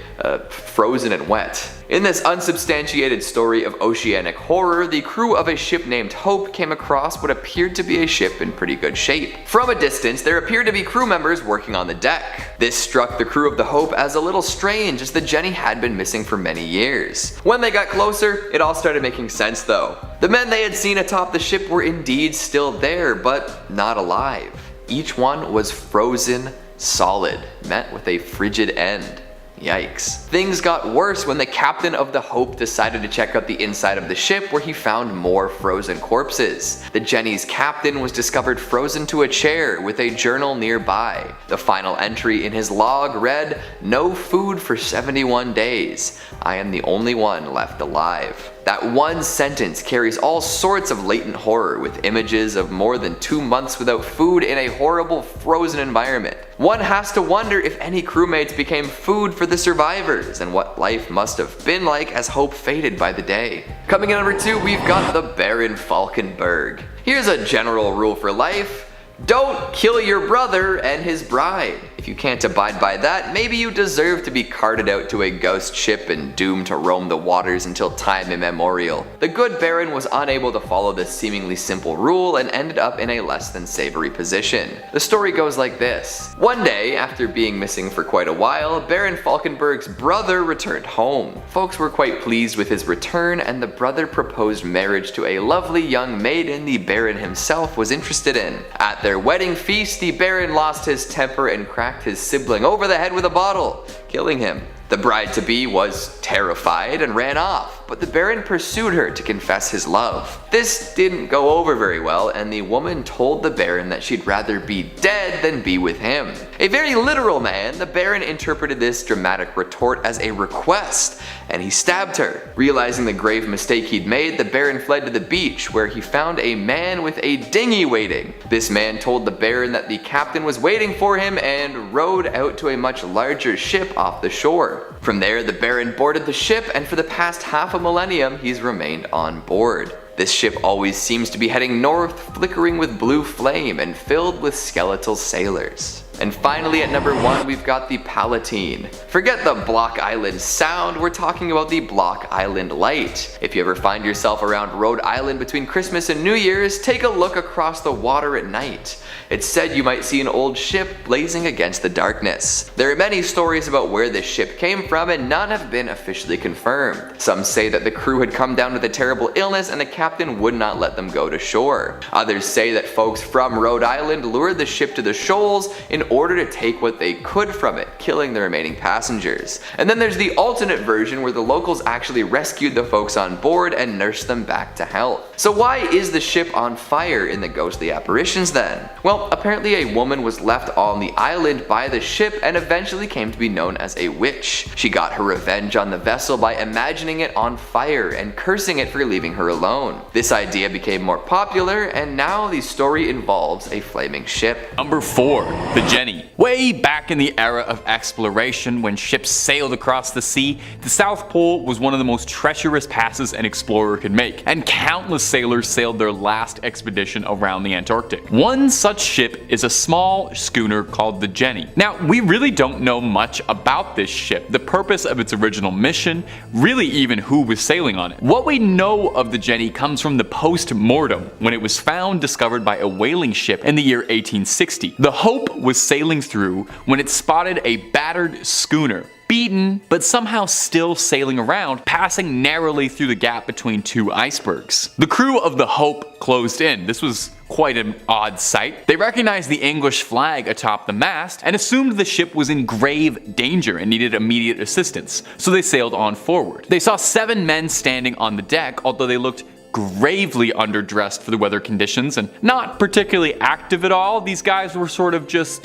frozen and wet. In this unsubstantiated story of oceanic horror, the crew of a ship named Hope came across what appeared to be a ship in pretty good shape. From a distance, there appeared to be crew members working on the deck. This struck the crew of the Hope as a little strange, as the Jenny had been missing for many years. When they got closer, it all started making sense though. The men they had seen atop the ship were indeed still there, but not alive. Each one was frozen solid, met with a frigid end. Yikes. Things got worse when the captain of the Hope decided to check out the inside of the ship, where he found more frozen corpses. The Jenny's captain was discovered frozen to a chair with a journal nearby. The final entry in his log read, "No food for 71 days. I am the only one left alive." That one sentence carries all sorts of latent horror, with images of more than 2 months without food in a horrible frozen environment. One has to wonder if any crewmates became food for the survivors, and what life must have been like as Hope faded by the day. Coming in at number 2, we've got the Baron Falkenberg. Here's a general rule for life. Don't kill your brother and his bride. If you can't abide by that, maybe you deserve to be carted out to a ghost ship and doomed to roam the waters until time immemorial. The good Baron was unable to follow this seemingly simple rule and ended up in a less than savory position. The story goes like this. One day, after being missing for quite a while, Baron Falkenberg's brother returned home. Folks were quite pleased with his return, and the brother proposed marriage to a lovely young maiden the Baron himself was interested in. At their wedding feast, the Baron lost his temper and cracked his sibling over the head with a bottle, killing him. The bride-to-be was terrified and ran off, but the Baron pursued her to confess his love. This didn't go over very well, and the woman told the Baron that she'd rather be dead than be with him. A very literal man, the Baron interpreted this dramatic retort as a request, and he stabbed her. Realizing the grave mistake he'd made, the Baron fled to the beach, where he found a man with a dinghy waiting. This man told the Baron that the captain was waiting for him and rowed out to a much larger ship off the shore. From there, the Baron boarded the ship, and for the past half a millennium, he's remained on board. This ship always seems to be heading north, flickering with blue flame and filled with skeletal sailors. And finally, at number 1, we've got the Palatine. Forget the Block Island sound, we're talking about the Block Island light. If you ever find yourself around Rhode Island between Christmas and New Year's, take a look across the water at night. It's said you might see an old ship blazing against the darkness. There are many stories about where this ship came from, and none have been officially confirmed. Some say that the crew had come down with a terrible illness and the captain would not let them go to shore. Others say that folks from Rhode Island lured the ship to the shoals in order to take what they could from it, killing the remaining passengers. And then there's the alternate version where the locals actually rescued the folks on board and nursed them back to health. So why is the ship on fire in the ghostly apparitions then? Well, apparently a woman was left on the island by the ship and eventually came to be known as a witch. She got her revenge on the vessel by imagining it on fire and cursing it for leaving her alone. This idea became more popular, and now the story involves a flaming ship. Number 4. The Jenny. Way back in the era of exploration, when ships sailed across the sea, the South Pole was one of the most treacherous passes an explorer could make, and countless sailors sailed their last expedition around the Antarctic. One such ship is a small schooner called the Jenny. Now, we really don't know much about this ship, the purpose of its original mission, really even who was sailing on it. What we know of the Jenny comes from the post-mortem, when it was found discovered by a whaling ship in the year 1860. The Hope was sailing through when it spotted a battered schooner, beaten, but somehow still sailing around, passing narrowly through the gap between two icebergs. The crew of the Hope closed in. This was quite an odd sight. They recognized the English flag atop the mast and assumed the ship was in grave danger and needed immediate assistance, so they sailed on forward. They saw 7 men standing on the deck, although they looked gravely underdressed for the weather conditions and not particularly active at all. These guys were sort of just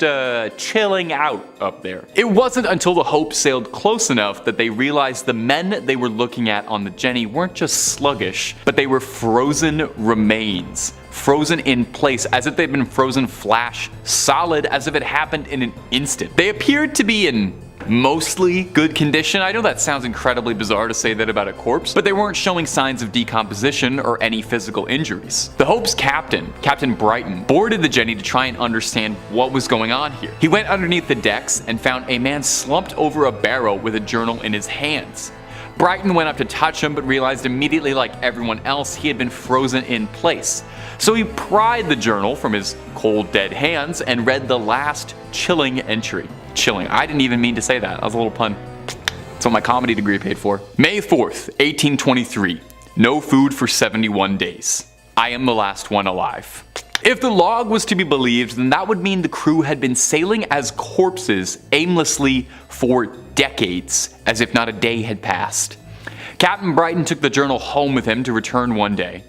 chilling out up there. It wasn't until the Hope sailed close enough that they realized the men they were looking at on the Jenny weren't just sluggish, but they were frozen remains. Frozen in place, as if they'd been frozen flash solid, as if it happened in an instant. They appeared to be in mostly good condition. I know that sounds incredibly bizarre to say that about a corpse, but they weren't showing signs of decomposition or any physical injuries. The Hope's captain, Captain Brighton, boarded the Jenny to try and understand what was going on here. He went underneath the decks and found a man slumped over a barrel with a journal in his hands. Brighton went up to touch him, but realized immediately, like everyone else, he had been frozen in place. So he pried the journal from his cold, dead hands and read the last chilling entry. Chilling. I didn't even mean to say that. That was a little pun. That's what my comedy degree paid for. May 4th, 1823. No food for 71 days. I am the last one alive. If the log was to be believed, then that would mean the crew had been sailing as corpses aimlessly for decades, as if not a day had passed. Captain Brighton took the journal home with him to return one day.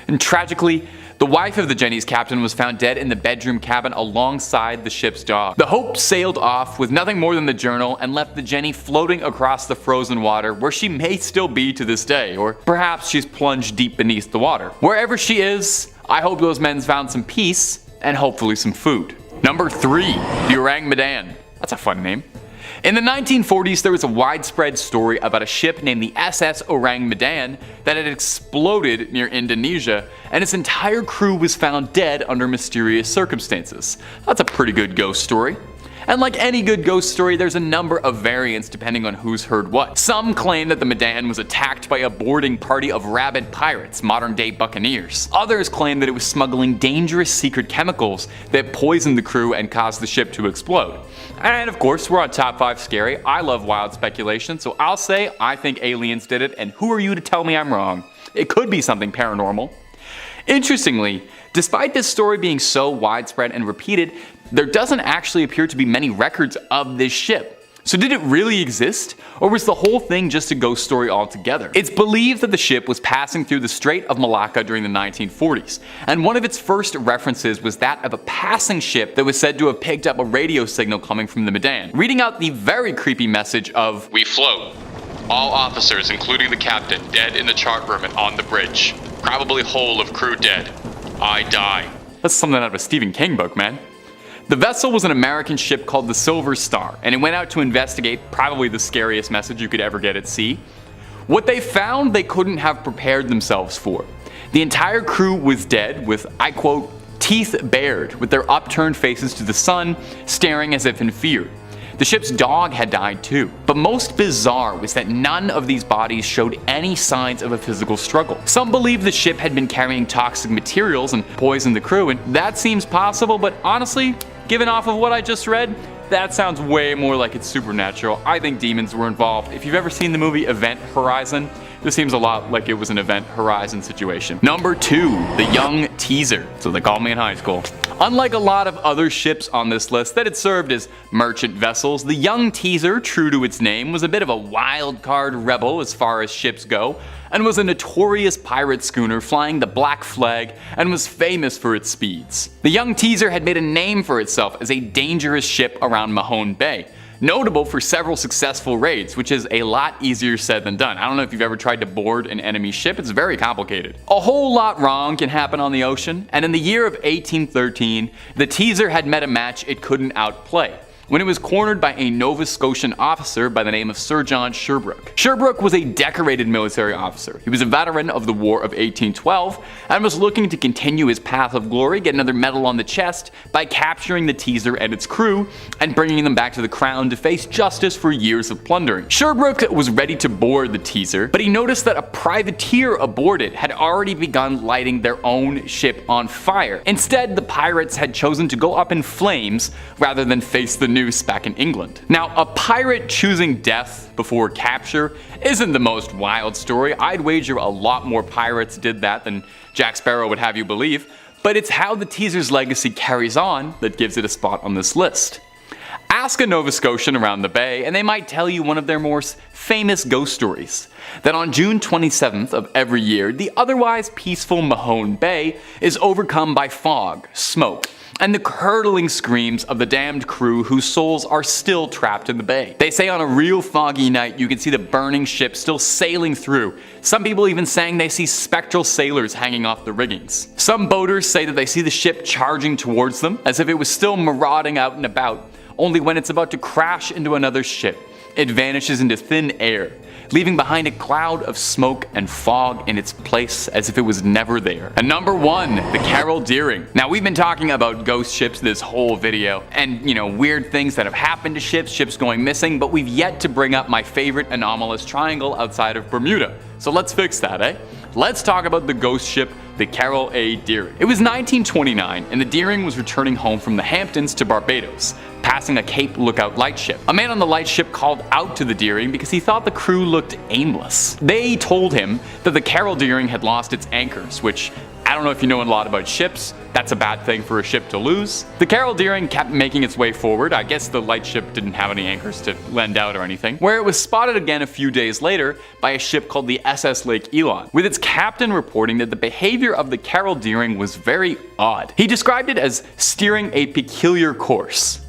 And tragically, the wife of the Jenny's captain was found dead in the bedroom cabin alongside the ship's dog. The Hope sailed off with nothing more than the journal and left the Jenny floating across the frozen water, where she may still be to this day, or perhaps she's plunged deep beneath the water. Wherever she is, I hope those men found some peace and hopefully some food. Number 3. The Orang Medan. That's a fun name. In the 1940s, there was a widespread story about a ship named the SS Orang Medan that had exploded near Indonesia, and its entire crew was found dead under mysterious circumstances. That's a pretty good ghost story. And like any good ghost story, there's a number of variants depending on who's heard what. Some claim that the Medan was attacked by a boarding party of rabid pirates, modern-day buccaneers. Others claim that it was smuggling dangerous secret chemicals that poisoned the crew and caused the ship to explode. And of course, we're on Top 5 Scary. I love wild speculation, so I'll say I think aliens did it, and who are you to tell me I'm wrong? It could be something paranormal. Interestingly, despite this story being so widespread and repeated, there doesn't actually appear to be many records of this ship. So did it really exist? Or was the whole thing just a ghost story altogether? It's believed that the ship was passing through the Strait of Malacca during the 1940s, and one of its first references was that of a passing ship that was said to have picked up a radio signal coming from the Medan, reading out the very creepy message of, "We float. All officers, including the captain, dead in the chart room and on the bridge. Probably whole of crew dead. I die." That's something out of a Stephen King book, man. The vessel was an American ship called the Silver Star, and it went out to investigate probably the scariest message you could ever get at sea. What they found they couldn't have prepared themselves for. The entire crew was dead with, I quote, "teeth bared, with their upturned faces to the sun, staring as if in fear." The ship's dog had died too. But most bizarre was that none of these bodies showed any signs of a physical struggle. Some believe the ship had been carrying toxic materials and poisoned the crew, and that seems possible, but honestly, given off of what I just read, that sounds way more like it's supernatural. I think demons were involved. If you've ever seen the movie Event Horizon, This seems a lot like it was an Event Horizon situation. Number 2, the Young Teaser. So they called me in high school. Unlike a lot of other ships on this list that had served as merchant vessels, the Young Teaser, true to its name, was a bit of a wild card rebel as far as ships go, and was a notorious pirate schooner flying the Black Flag and was famous for its speeds. The Young Teaser had made a name for itself as a dangerous ship around Mahone Bay, notable for several successful raids, which is a lot easier said than done. I don't know if you've ever tried to board an enemy ship, it's very complicated. A whole lot wrong can happen on the ocean, and in the year of 1813, the Teaser had met a match it couldn't outplay, when it was cornered by a Nova Scotian officer by the name of Sir John Sherbrooke. Sherbrooke was a decorated military officer. He was a veteran of the War of 1812 and was looking to continue his path of glory, get another medal on the chest, by capturing the Teaser and its crew and bringing them back to the crown to face justice for years of plundering. Sherbrooke was ready to board the Teaser, but he noticed that a privateer aboard it had already begun lighting their own ship on fire. Instead, the pirates had chosen to go up in flames rather than face the noose back in England. Now, a pirate choosing death before capture isn't the most wild story. I'd wager a lot more pirates did that than Jack Sparrow would have you believe, but it's how the Teaser's legacy carries on that gives it a spot on this list. Ask a Nova Scotian around the bay and they might tell you one of their more famous ghost stories, that on June 27th of every year, the otherwise peaceful Mahone Bay is overcome by fog, smoke, and the curdling screams of the damned crew whose souls are still trapped in the bay. They say on a real foggy night you can see the burning ship still sailing through. Some people even saying they see spectral sailors hanging off the riggings. Some boaters say that they see the ship charging towards them as if it was still marauding out and about, only when it's about to crash into another ship, it vanishes into thin air, leaving behind a cloud of smoke and fog in its place as if it was never there. And number 1, the Carol Deering. Now, we've been talking about ghost ships this whole video, and weird things that have happened to ships going missing, but we've yet to bring up my favorite anomalous triangle outside of Bermuda. So let's fix that, eh? Let's talk about the ghost ship, the Carol A. Deering. It was 1929, and the Deering was returning home from the Hamptons to Barbados, passing a Cape Lookout lightship. A man on the lightship called out to the Deering because he thought the crew looked aimless. They told him that the Carol Deering had lost its anchors, which, I don't know if you know a lot about ships, that's a bad thing for a ship to lose. The Carol Deering kept making its way forward. I guess the lightship didn't have any anchors to lend out or anything, where it was spotted again a few days later by a ship called the SS Lake Elon, with its captain reporting that the behavior of the Carol Deering was very odd. He described it as steering a peculiar course.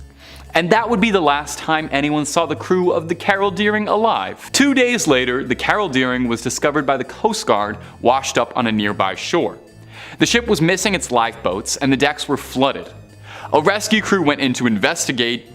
And that would be the last time anyone saw the crew of the Carol Deering alive. 2 days later, the Carol Deering was discovered by the Coast Guard washed up on a nearby shore. The ship was missing its lifeboats and the decks were flooded. A rescue crew went in to investigate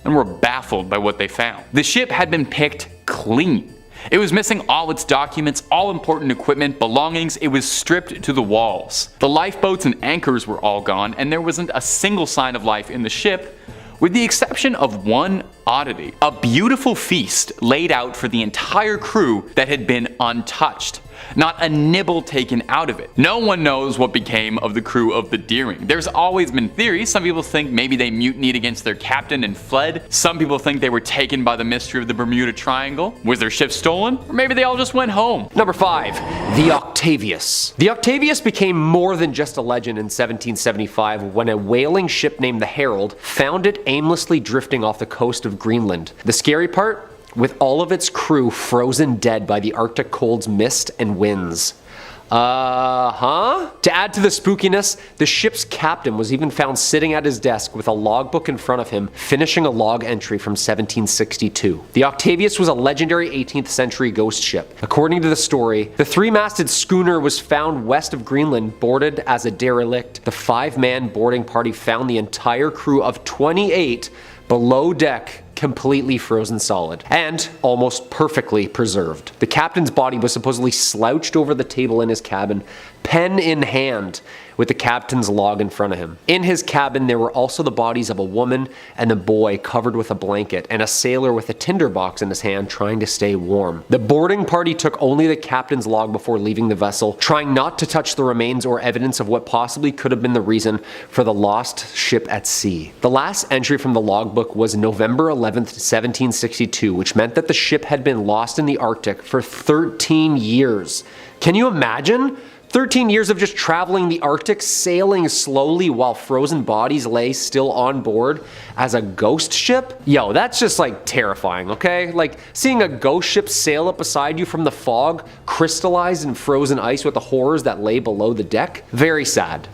and were baffled by what they found. The ship had been picked clean. It was missing all its documents, all important equipment, belongings. It was stripped to the walls. The lifeboats and anchors were all gone, and there wasn't a single sign of life in the ship, with the exception of one oddity: a beautiful feast laid out for the entire crew that had been untouched. Not a nibble taken out of it. No one knows what became of the crew of the Deering. There's always been theories. Some people think maybe they mutinied against their captain and fled. Some people think they were taken by the mystery of the Bermuda Triangle. Was their ship stolen? Or maybe they all just went home. Number 5, the Octavius. The Octavius became more than just a legend in 1775 when a whaling ship named the Herald found it aimlessly drifting off the coast of Greenland. The scary part? With all of its crew frozen dead by the Arctic cold's mist and winds. To add to the spookiness, the ship's captain was even found sitting at his desk with a logbook in front of him, finishing a log entry from 1762. The Octavius was a legendary 18th century ghost ship. According to the story, the 3-masted schooner was found west of Greenland, boarded as a derelict. The 5-man boarding party found the entire crew of 28 below deck, completely frozen solid, and almost perfectly preserved. The captain's body was supposedly slouched over the table in his cabin, pen in hand, with the captain's log in front of him. In his cabin, there were also the bodies of a woman and a boy covered with a blanket, and a sailor with a tinderbox in his hand trying to stay warm. The boarding party took only the captain's log before leaving the vessel, trying not to touch the remains or evidence of what possibly could have been the reason for the lost ship at sea. The last entry from the logbook was November 11th, 1762, which meant that the ship had been lost in the Arctic for 13 years. Can you imagine? 13 years of just traveling the Arctic, sailing slowly while frozen bodies lay still on board as a ghost ship? Yo, that's just like terrifying, okay? Like seeing a ghost ship sail up beside you from the fog, crystallized in frozen ice with the horrors that lay below the deck. Very sad,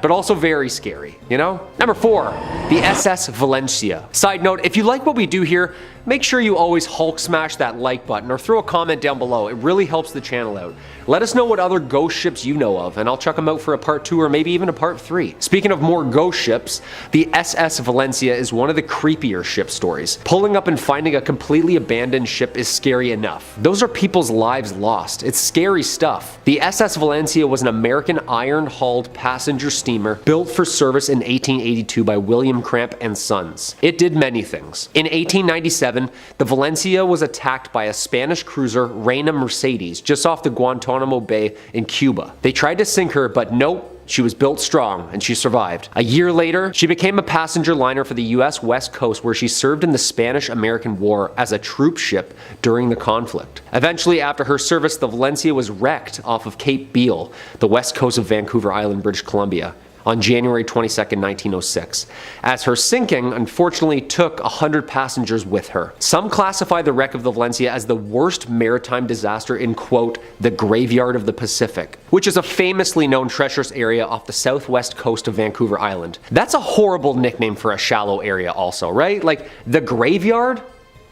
but also very scary, you know? Number 4, the SS Valencia. Side note, if you like what we do here, make sure you always Hulk smash that like button or throw a comment down below. It really helps the channel out. Let us know what other ghost ships you know of, and I'll check them out for a part 2 or maybe even a part 3. Speaking of more ghost ships, the SS Valencia is one of the creepier ship stories. Pulling up and finding a completely abandoned ship is scary enough. Those are people's lives lost. It's scary stuff. The SS Valencia was an American iron-hulled passenger steamer built for service in 1882 by William Cramp and Sons. It did many things. In 1897, the Valencia was attacked by a Spanish cruiser, Reina Mercedes, just off the Guantanamo Bay in Cuba. They tried to sink her, but nope. She was built strong, and she survived. A year later, she became a passenger liner for the US West Coast, where she served in the Spanish-American War as a troop ship during the conflict. Eventually, after her service, the Valencia was wrecked off of Cape Beale, the west coast of Vancouver Island, British Columbia, on January 22, 1906, as her sinking unfortunately took 100 passengers with her. Some classify the wreck of the Valencia as the worst maritime disaster in, quote, the graveyard of the Pacific, which is a famously known treacherous area off the southwest coast of Vancouver Island. That's a horrible nickname for a shallow area also, right? Like, the graveyard?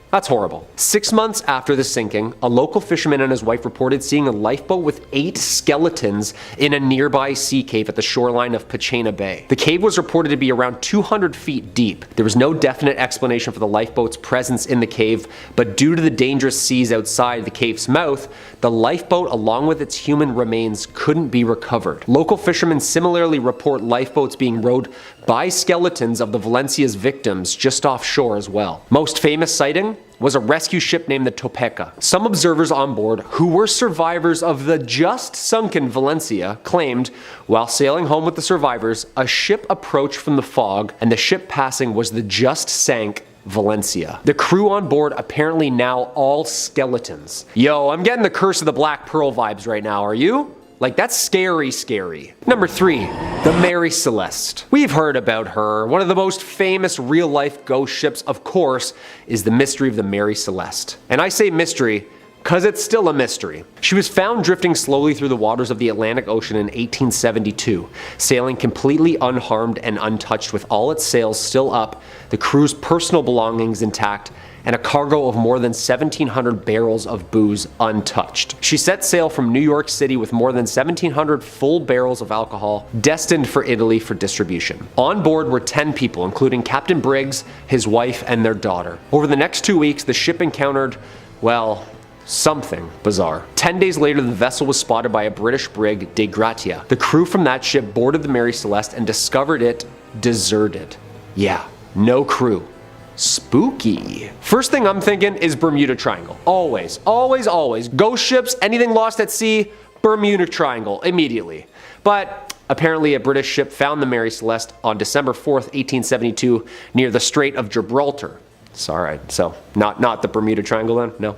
That's horrible. 6 months after the sinking, a local fisherman and his wife reported seeing a lifeboat with 8 skeletons in a nearby sea cave at the shoreline of Pachena Bay. The cave was reported to be around 200 feet deep. There was no definite explanation for the lifeboat's presence in the cave, but due to the dangerous seas outside the cave's mouth, the lifeboat along with its human remains couldn't be recovered. Local fishermen similarly report lifeboats being rowed by skeletons of the Valencia's victims just offshore as well. Most famous sighting was a rescue ship named the Topeka. Some observers on board, who were survivors of the just sunken Valencia, claimed, while sailing home with the survivors, a ship approached from the fog, and the ship passing was the just sank Valencia. The crew on board apparently now all skeletons. Yo, I'm getting the Curse of the Black Pearl vibes right now, are you? Like, that's scary, scary. Number 3, the Mary Celeste. We've heard about her. One of the most famous real-life ghost ships, of course, is the mystery of the Mary Celeste. And I say mystery because it's still a mystery. She was found drifting slowly through the waters of the Atlantic Ocean in 1872, sailing completely unharmed and untouched with all its sails still up, the crew's personal belongings intact, and a cargo of more than 1,700 barrels of booze untouched. She set sail from New York City with more than 1,700 full barrels of alcohol, destined for Italy for distribution. On board were 10 people, including Captain Briggs, his wife, and their daughter. Over the next 2 weeks, the ship encountered, well, something bizarre. 10 days later, the vessel was spotted by a British brig, De Gratia. The crew from that ship boarded the Mary Celeste and discovered it deserted. Yeah, no crew. Spooky. First thing I'm thinking is Bermuda Triangle. Always, always, always. Ghost ships, anything lost at sea, Bermuda Triangle, immediately. But apparently a British ship found the Mary Celeste on December 4th, 1872, near the Strait of Gibraltar. It's alright, so not the Bermuda Triangle then? No?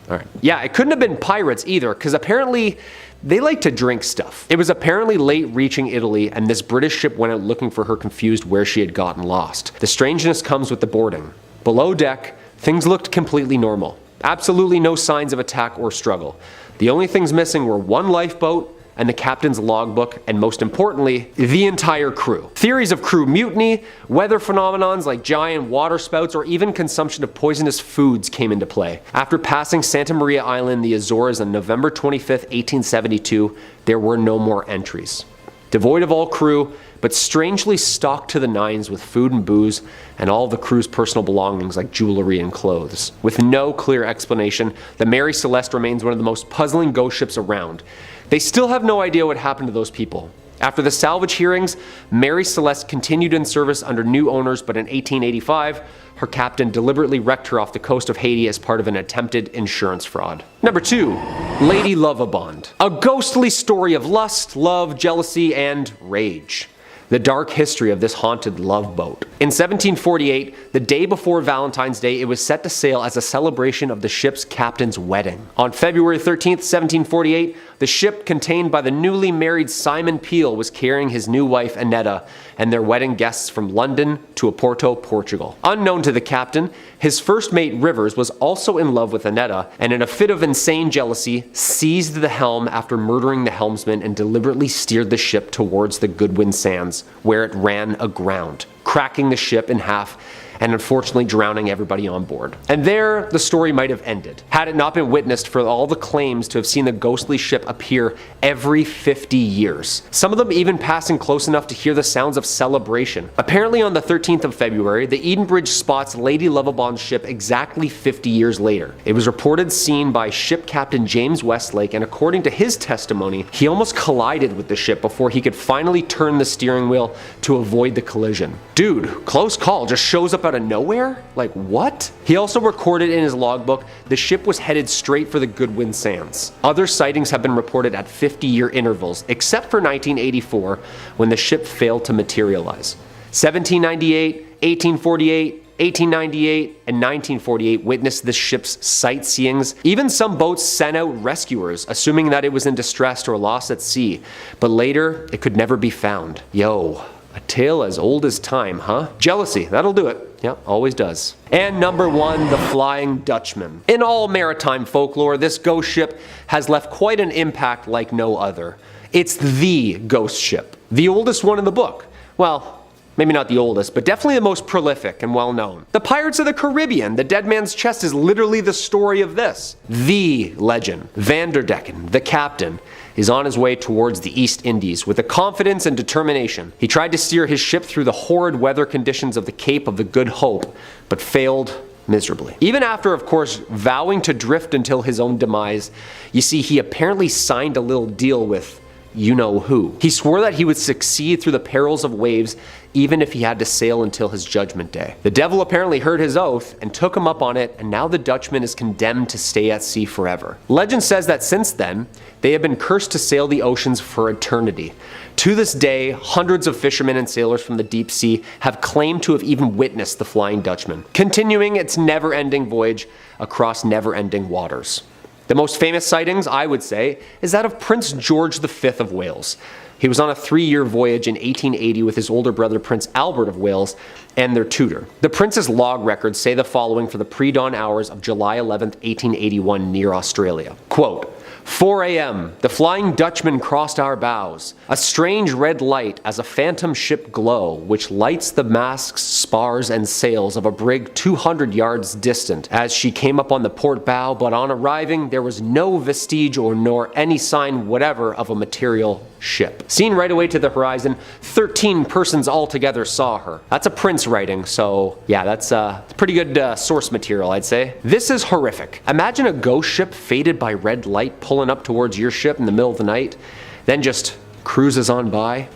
Alright. Yeah, it couldn't have been pirates either, because apparently they like to drink stuff. It was apparently late reaching Italy, and this British ship went out looking for her, confused where she had gotten lost. The strangeness comes with the boarding. Below deck, things looked completely normal. Absolutely no signs of attack or struggle. The only things missing were one lifeboat and the captain's logbook, and most importantly, the entire crew. Theories of crew mutiny, weather phenomenons like giant water spouts, or even consumption of poisonous foods came into play. After passing Santa Maria Island, the Azores, on November 25th, 1872, there were no more entries. Devoid of all crew, but strangely stocked to the nines with food and booze and all of the crew's personal belongings like jewelry and clothes. With no clear explanation, the Mary Celeste remains one of the most puzzling ghost ships around. They still have no idea what happened to those people. After the salvage hearings, Mary Celeste continued in service under new owners, but in 1885, her captain deliberately wrecked her off the coast of Haiti as part of an attempted insurance fraud. Number 2. Lady Lovabond. A ghostly story of lust, love, jealousy, and rage. The dark history of this haunted love boat. In 1748, the day before Valentine's Day, it was set to sail as a celebration of the ship's captain's wedding. On February 13th, 1748, the ship contained by the newly married Simon Peel was carrying his new wife Annetta and their wedding guests from London to Oporto, Portugal. Unknown to the captain, his first mate Rivers was also in love with Annetta, and in a fit of insane jealousy, seized the helm after murdering the helmsman and deliberately steered the ship towards the Goodwin Sands, where it ran aground, cracking the ship in half and unfortunately drowning everybody on board. And there, the story might have ended, had it not been witnessed for all the claims to have seen the ghostly ship appear every 50 years. Some of them even passing close enough to hear the sounds of celebration. Apparently on the 13th of February, the Edenbridge spots Lady Lovabond's ship exactly 50 years later. It was reported seen by ship captain James Westlake, and according to his testimony, he almost collided with the ship before he could finally turn the steering wheel to avoid the collision. Dude, close call, just shows up out of nowhere? Like what? He also recorded in his logbook the ship was headed straight for the Goodwin Sands. Other sightings have been reported at 50-year intervals, except for 1984 when the ship failed to materialize. 1798, 1848, 1898, and 1948 witnessed this ship's sightseeings. Even some boats sent out rescuers, assuming that it was in distress or lost at sea, but later it could never be found. Yo. A tale as old as time, huh? Jealousy, that'll do it. Yep, always does. And number 1, the Flying Dutchman. In all maritime folklore, this ghost ship has left quite an impact like no other. It's the ghost ship. The oldest one in the book. Well, maybe not the oldest, but definitely the most prolific and well known. The Pirates of the Caribbean, the Dead Man's Chest is literally the story of this. The legend, Vanderdecken, the captain, is on his way towards the East Indies with the confidence and determination. He tried to steer his ship through the horrid weather conditions of the Cape of the Good Hope, but failed miserably. Even after, of course, vowing to drift until his own demise, you see, he apparently signed a little deal with you-know-who. He swore that he would succeed through the perils of waves even if he had to sail until his judgment day. The devil apparently heard his oath and took him up on it, and now the Dutchman is condemned to stay at sea forever. Legend says that since then, they have been cursed to sail the oceans for eternity. To this day, hundreds of fishermen and sailors from the deep sea have claimed to have even witnessed the Flying Dutchman, continuing its never-ending voyage across never-ending waters. The most famous sightings, I would say, is that of Prince George V of Wales. He was on a 3-year voyage in 1880 with his older brother Prince Albert of Wales and their tutor. The prince's log records say the following for the pre-dawn hours of July 11, 1881 near Australia. Quote, 4 a.m. The Flying Dutchman crossed our bows. A strange red light as a phantom ship glow, which lights the masts, spars, and sails of a brig 200 yards distant as she came up on the port bow, but on arriving there was no vestige or nor any sign whatever of a material ship. Seen right away to the horizon, 13 persons altogether saw her. That's a prince writing, so yeah, that's pretty good source material, I'd say. This is horrific. Imagine a ghost ship faded by red light pulling up towards your ship in the middle of the night, then just cruises on by.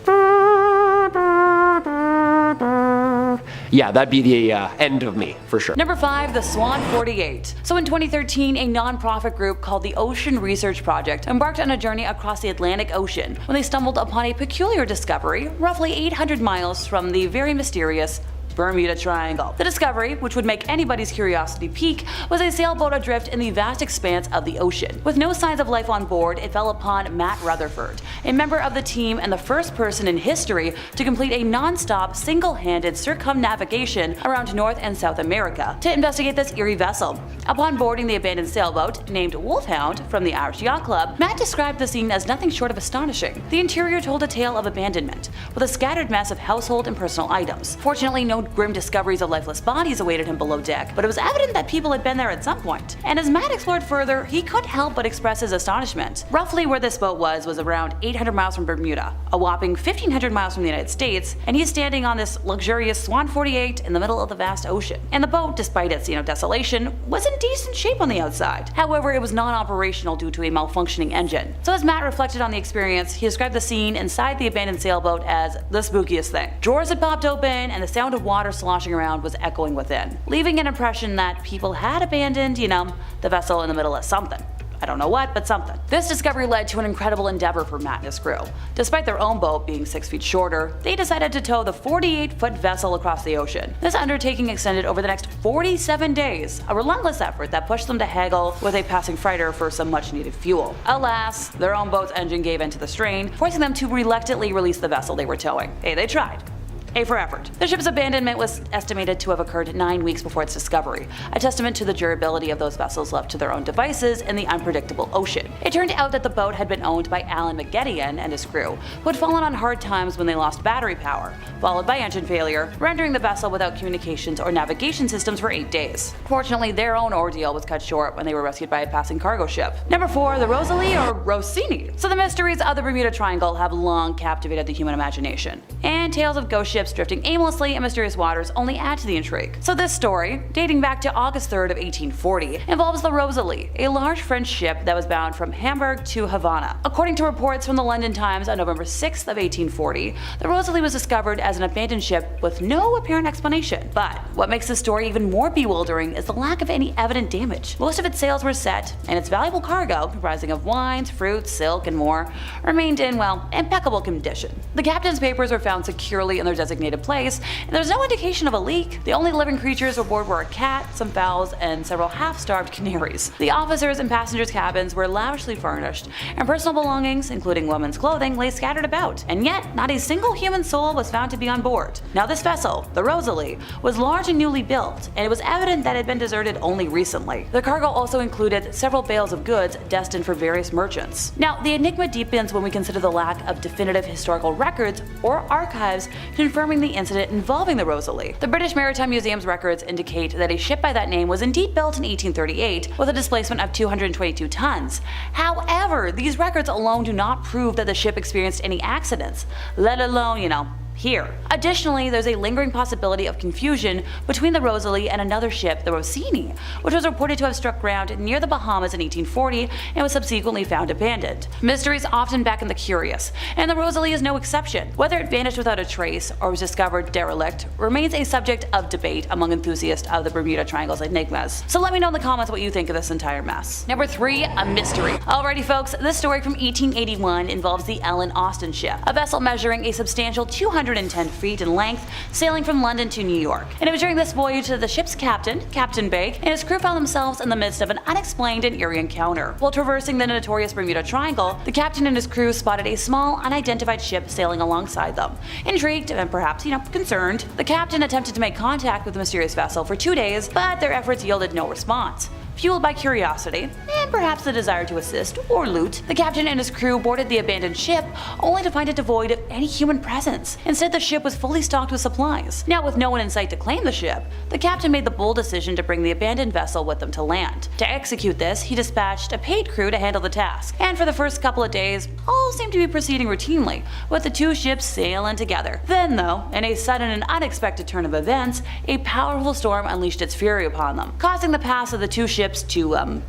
Yeah, that'd be the end of me, for sure. Number 5, the Swan 48. So in 2013, a non-profit group called the Ocean Research Project embarked on a journey across the Atlantic Ocean when they stumbled upon a peculiar discovery roughly 800 miles from the very mysterious Bermuda Triangle. The discovery, which would make anybody's curiosity peak, was a sailboat adrift in the vast expanse of the ocean. With no signs of life on board, it fell upon Matt Rutherford, a member of the team and the first person in history to complete a non-stop, single-handed circumnavigation around North and South America to investigate this eerie vessel. Upon boarding the abandoned sailboat, named Wolfhound from the Irish Yacht Club, Matt described the scene as nothing short of astonishing. The interior told a tale of abandonment, with a scattered mess of household and personal items. Fortunately, no Grim discoveries of lifeless bodies awaited him below deck, but it was evident that people had been there at some point. And as Matt explored further, he couldn't help but express his astonishment. Roughly where this boat was around 800 miles from Bermuda, a whopping 1,500 miles from the United States, and he's standing on this luxurious Swan 48 in the middle of the vast ocean. And the boat, despite its desolation, was in decent shape on the outside. However, it was non-operational due to a malfunctioning engine. So as Matt reflected on the experience, he described the scene inside the abandoned sailboat as the spookiest thing. Drawers had popped open, and the sound of water sloshing around was echoing within, leaving an impression that people had abandoned, the vessel in the middle of something. I don't know what, but something. This discovery led to an incredible endeavor for Matt and his crew. Despite their own boat being 6 feet shorter, they decided to tow the 48-foot vessel across the ocean. This undertaking extended over the next 47 days, a relentless effort that pushed them to haggle with a passing freighter for some much-needed fuel. Alas, their own boat's engine gave in to the strain, forcing them to reluctantly release the vessel they were towing. Hey, they tried. A for effort. The ship's abandonment was estimated to have occurred 9 weeks before its discovery, a testament to the durability of those vessels left to their own devices in the unpredictable ocean. It turned out that the boat had been owned by Alan McGettian and his crew, who had fallen on hard times when they lost battery power, followed by engine failure, rendering the vessel without communications or navigation systems for 8 days. Fortunately, their own ordeal was cut short when they were rescued by a passing cargo ship. Number 4, the Rosalie or Rossini. So the mysteries of the Bermuda Triangle have long captivated the human imagination, and tales of ghost ships drifting aimlessly in mysterious waters only add to the intrigue. So this story, dating back to August 3rd of 1840, involves the Rosalie, a large French ship that was bound from Hamburg to Havana. According to reports from the London Times on November 6th of 1840, the Rosalie was discovered as an abandoned ship with no apparent explanation. But what makes this story even more bewildering is the lack of any evident damage. Most of its sails were set, and its valuable cargo, comprising of wines, fruits, silk, and more, remained in, impeccable condition. The captain's papers were found securely in their designated place, and there was no indication of a leak. The only living creatures aboard were a cat, some fowls, and several half-starved canaries. The officers' and passengers' cabins were lavishly furnished, and personal belongings, including women's clothing, lay scattered about. And yet, not a single human soul was found to be on board. Now this vessel, the Rosalie, was large and newly built, and it was evident that it had been deserted only recently. The cargo also included several bales of goods destined for various merchants. Now, the enigma deepens when we consider the lack of definitive historical records or archives confirming the incident involving the Rosalie. The British Maritime Museum's records indicate that a ship by that name was indeed built in 1838 with a displacement of 222 tons. However, these records alone do not prove that the ship experienced any accidents, let alone, here. Additionally, there's a lingering possibility of confusion between the Rosalie and another ship, the Rossini, which was reported to have struck ground near the Bahamas in 1840 and was subsequently found abandoned. Mysteries often beckon the curious, and the Rosalie is no exception. Whether it vanished without a trace or was discovered derelict remains a subject of debate among enthusiasts of the Bermuda Triangle's enigmas. So let me know in the comments what you think of this entire mess. Number 3, a mystery. Alrighty folks, this story from 1881 involves the Ellen Austin ship, a vessel measuring a substantial 210 feet in length, sailing from London to New York. And it was during this voyage that the ship's captain, Captain Bake, and his crew found themselves in the midst of an unexplained and eerie encounter. While traversing the notorious Bermuda Triangle, the captain and his crew spotted a small, unidentified ship sailing alongside them. Intrigued and perhaps, concerned, the captain attempted to make contact with the mysterious vessel for 2 days, but their efforts yielded no response. Fueled by curiosity, and perhaps the desire to assist or loot, the captain and his crew boarded the abandoned ship, only to find it devoid of any human presence. Instead, the ship was fully stocked with supplies. Now, with no one in sight to claim the ship, the captain made the bold decision to bring the abandoned vessel with them to land. To execute this, he dispatched a paid crew to handle the task, and for the first couple of days, all seemed to be proceeding routinely, with the two ships sailing together. Then, though, in a sudden and unexpected turn of events, a powerful storm unleashed its fury upon them, causing the paths of the two ships to,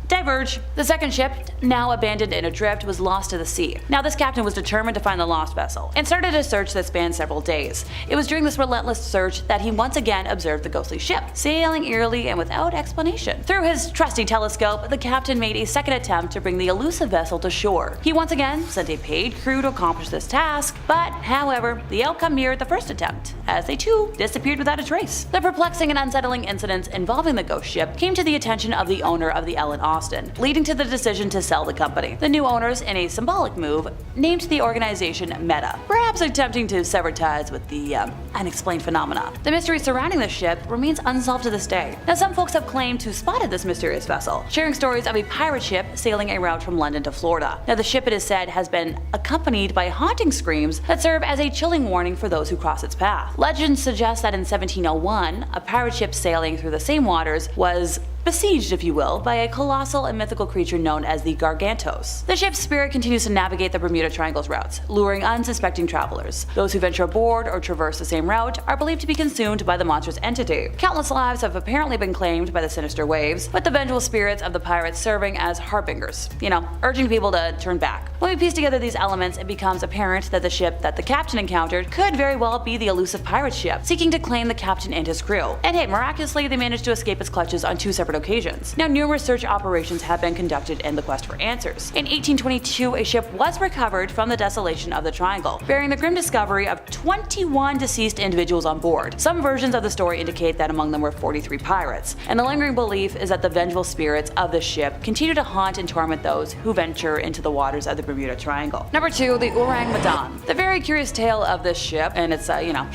diverge. The second ship, now abandoned and adrift, was lost to the sea. Now this captain was determined to find the lost vessel, and started a search that spanned several days. It was during this relentless search that he once again observed the ghostly ship, sailing eerily and without explanation. Through his trusty telescope, the captain made a second attempt to bring the elusive vessel to shore. He once again sent a paid crew to accomplish this task, but, however, the outcome mirrored the first attempt, as they too disappeared without a trace. The perplexing and unsettling incidents involving the ghost ship came to the attention of the owner of the Ellen Austin, Boston, leading to the decision to sell the company. The new owners, in a symbolic move, named the organization Meta, perhaps attempting to sever ties with the unexplained phenomena. The mystery surrounding the ship remains unsolved to this day. Now, some folks have claimed to have spotted this mysterious vessel, sharing stories of a pirate ship sailing a route from London to Florida. Now, the ship, it is said, has been accompanied by haunting screams that serve as a chilling warning for those who cross its path. Legends suggest that in 1701, a pirate ship sailing through the same waters was besieged, if you will, by a colossal and mythical creature known as the Gargantos. The ship's spirit continues to navigate the Bermuda Triangle's routes, luring unsuspecting travelers. Those who venture aboard or traverse the same route are believed to be consumed by the monstrous entity. Countless lives have apparently been claimed by the sinister waves, with the vengeful spirits of the pirates serving as harbingers, urging people to turn back. When we piece together these elements, it becomes apparent that the ship that the captain encountered could very well be the elusive pirate ship, seeking to claim the captain and his crew. And hey, miraculously, they managed to escape its clutches on 2 separate occasions. Now, numerous search operations have been conducted in the quest for answers. In 1822, a ship was recovered from the desolation of the Triangle, bearing the grim discovery of 21 deceased individuals on board. Some versions of the story indicate that among them were 43 pirates, and the lingering belief is that the vengeful spirits of the ship continue to haunt and torment those who venture into the waters of the Bermuda Triangle. Number 2, the Orang Medan. The very curious tale of this ship and its,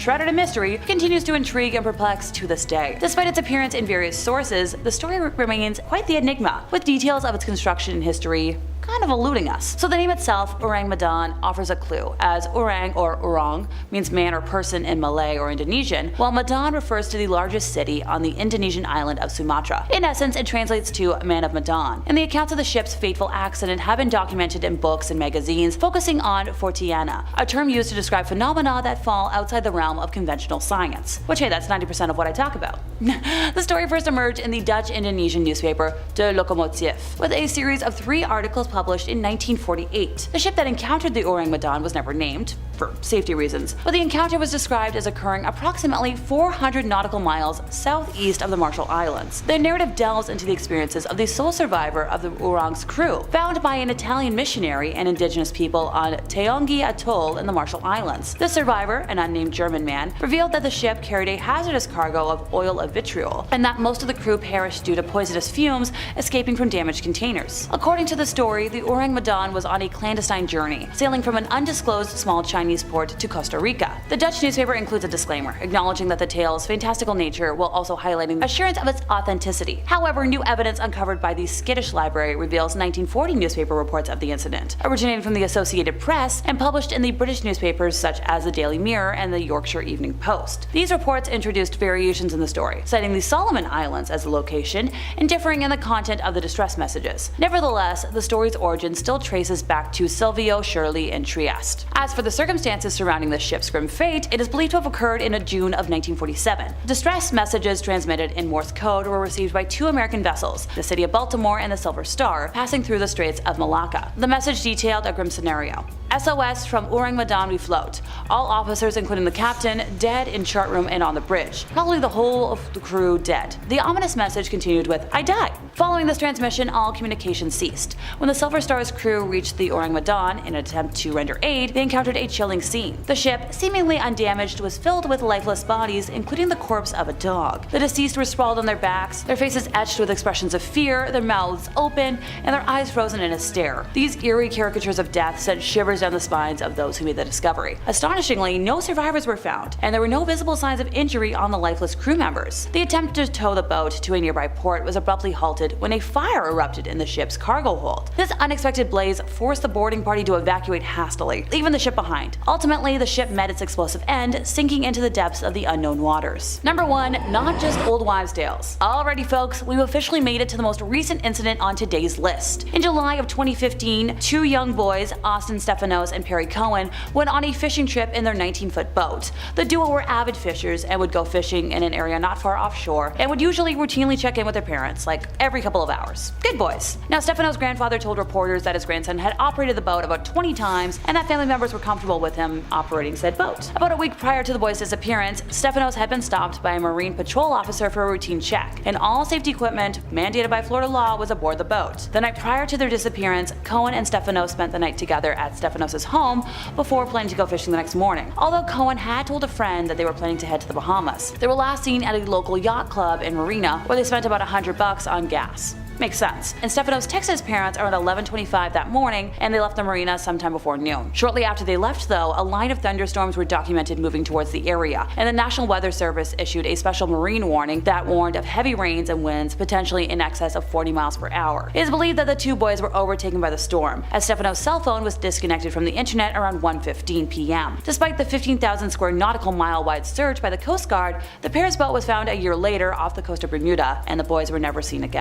shrouded in mystery continues to intrigue and perplex to this day. Despite its appearance in various sources, the story remains quite the enigma, with details of its construction and history kind of eluding us. So the name itself, Orang Medan, offers a clue, as Orang or Orang means man or person in Malay or Indonesian, while Medan refers to the largest city on the Indonesian island of Sumatra. In essence, it translates to Man of Medan, and the accounts of the ship's fateful accident have been documented in books and magazines focusing on Forteana, a term used to describe phenomena that fall outside the realm of conventional science. Which, hey, that's 90% of what I talk about. The story first emerged in the Dutch-Indonesian newspaper De Locomotief, with a series of 3 articles published in 1948. The ship that encountered the Orang Medan was never named, for safety reasons, but the encounter was described as occurring approximately 400 nautical miles southeast of the Marshall Islands. The narrative delves into the experiences of the sole survivor of the Orang's crew, found by an Italian missionary and indigenous people on Taongi Atoll in the Marshall Islands. The survivor, an unnamed German man, revealed that the ship carried a hazardous cargo of oil of vitriol, and that most of the crew perished due to poisonous fumes escaping from damaged containers. According to the story, the Orang Medan was on a clandestine journey, sailing from an undisclosed small Chinese port to Costa Rica. The Dutch newspaper includes a disclaimer, acknowledging that the tale's fantastical nature while also highlighting assurance of its authenticity. However, new evidence uncovered by the Skittish Library reveals 1940 newspaper reports of the incident, originating from the Associated Press and published in the British newspapers such as the Daily Mirror and the Yorkshire Evening Post. These reports introduced variations in the story, citing the Solomon Islands as the location and differing in the content of the distress messages. Nevertheless, the story's origin still traces back to Silvio Shirley in Trieste. As for the circumstances surrounding the ship's grim fate, it is believed to have occurred in June of 1947. Distress messages transmitted in Morse code were received by 2 American vessels, the City of Baltimore and the Silver Star, passing through the Straits of Malacca. The message detailed a grim scenario. SOS from Orang Medan we float. All officers, including the captain, dead in chart room and on the bridge. Probably the whole of the crew dead. The ominous message continued with, I die. Following this transmission, all communication ceased. When the Silver Star's crew reached the Orang Medan in an attempt to render aid, they encountered a chilling scene. The ship, seemingly undamaged, was filled with lifeless bodies, including the corpse of a dog. The deceased were sprawled on their backs, their faces etched with expressions of fear, their mouths open, and their eyes frozen in a stare. These eerie caricatures of death sent shivers down the spines of those who made the discovery. Astonishingly, no survivors were found, and there were no visible signs of injury on the lifeless crew members. The attempt to tow the boat to a nearby port was abruptly halted when a fire erupted in the ship's cargo hold. This unexpected blaze forced the boarding party to evacuate hastily, leaving the ship behind. Ultimately, the ship met its explosive end, sinking into the depths of the unknown waters. Number 1. Not just old wives' tales. Alrighty folks, we've officially made it to the most recent incident on today's list. In July of 2015, 2 young boys, Austin Stefanos and Perry Cohen, went on a fishing trip in their 19-foot boat. The duo were avid fishers and would go fishing in an area not far offshore and would usually routinely check in with their parents, like every couple of hours. Good boys. Now, Stefanos' grandfather told reporters that his grandson had operated the boat about 20 times and that family members were comfortable with him operating said boat. About a week prior to the boys' disappearance, Stefanos had been stopped by a Marine patrol officer for a routine check, and all safety equipment mandated by Florida law was aboard the boat. The night prior to their disappearance, Cohen and Stefanos spent the night together at Stefanos' home before planning to go fishing the next morning. Although Cohen had told a friend that they were planning to head to the Bahamas, they were last seen at a local yacht club in Marina, where they spent about $100 on gas. Makes sense. And Stefano's texted his parents around 11:25 that morning, and they left the marina sometime before noon. Shortly after they left though, a line of thunderstorms were documented moving towards the area, and the National Weather Service issued a special marine warning that warned of heavy rains and winds potentially in excess of 40 miles per hour. It is believed that the two boys were overtaken by the storm, as Stefano's cell phone was disconnected from the internet around 1:15 p.m. Despite the 15,000 square nautical mile wide search by the Coast Guard, the pair's boat was found a year later off the coast of Bermuda, and the boys were never seen again.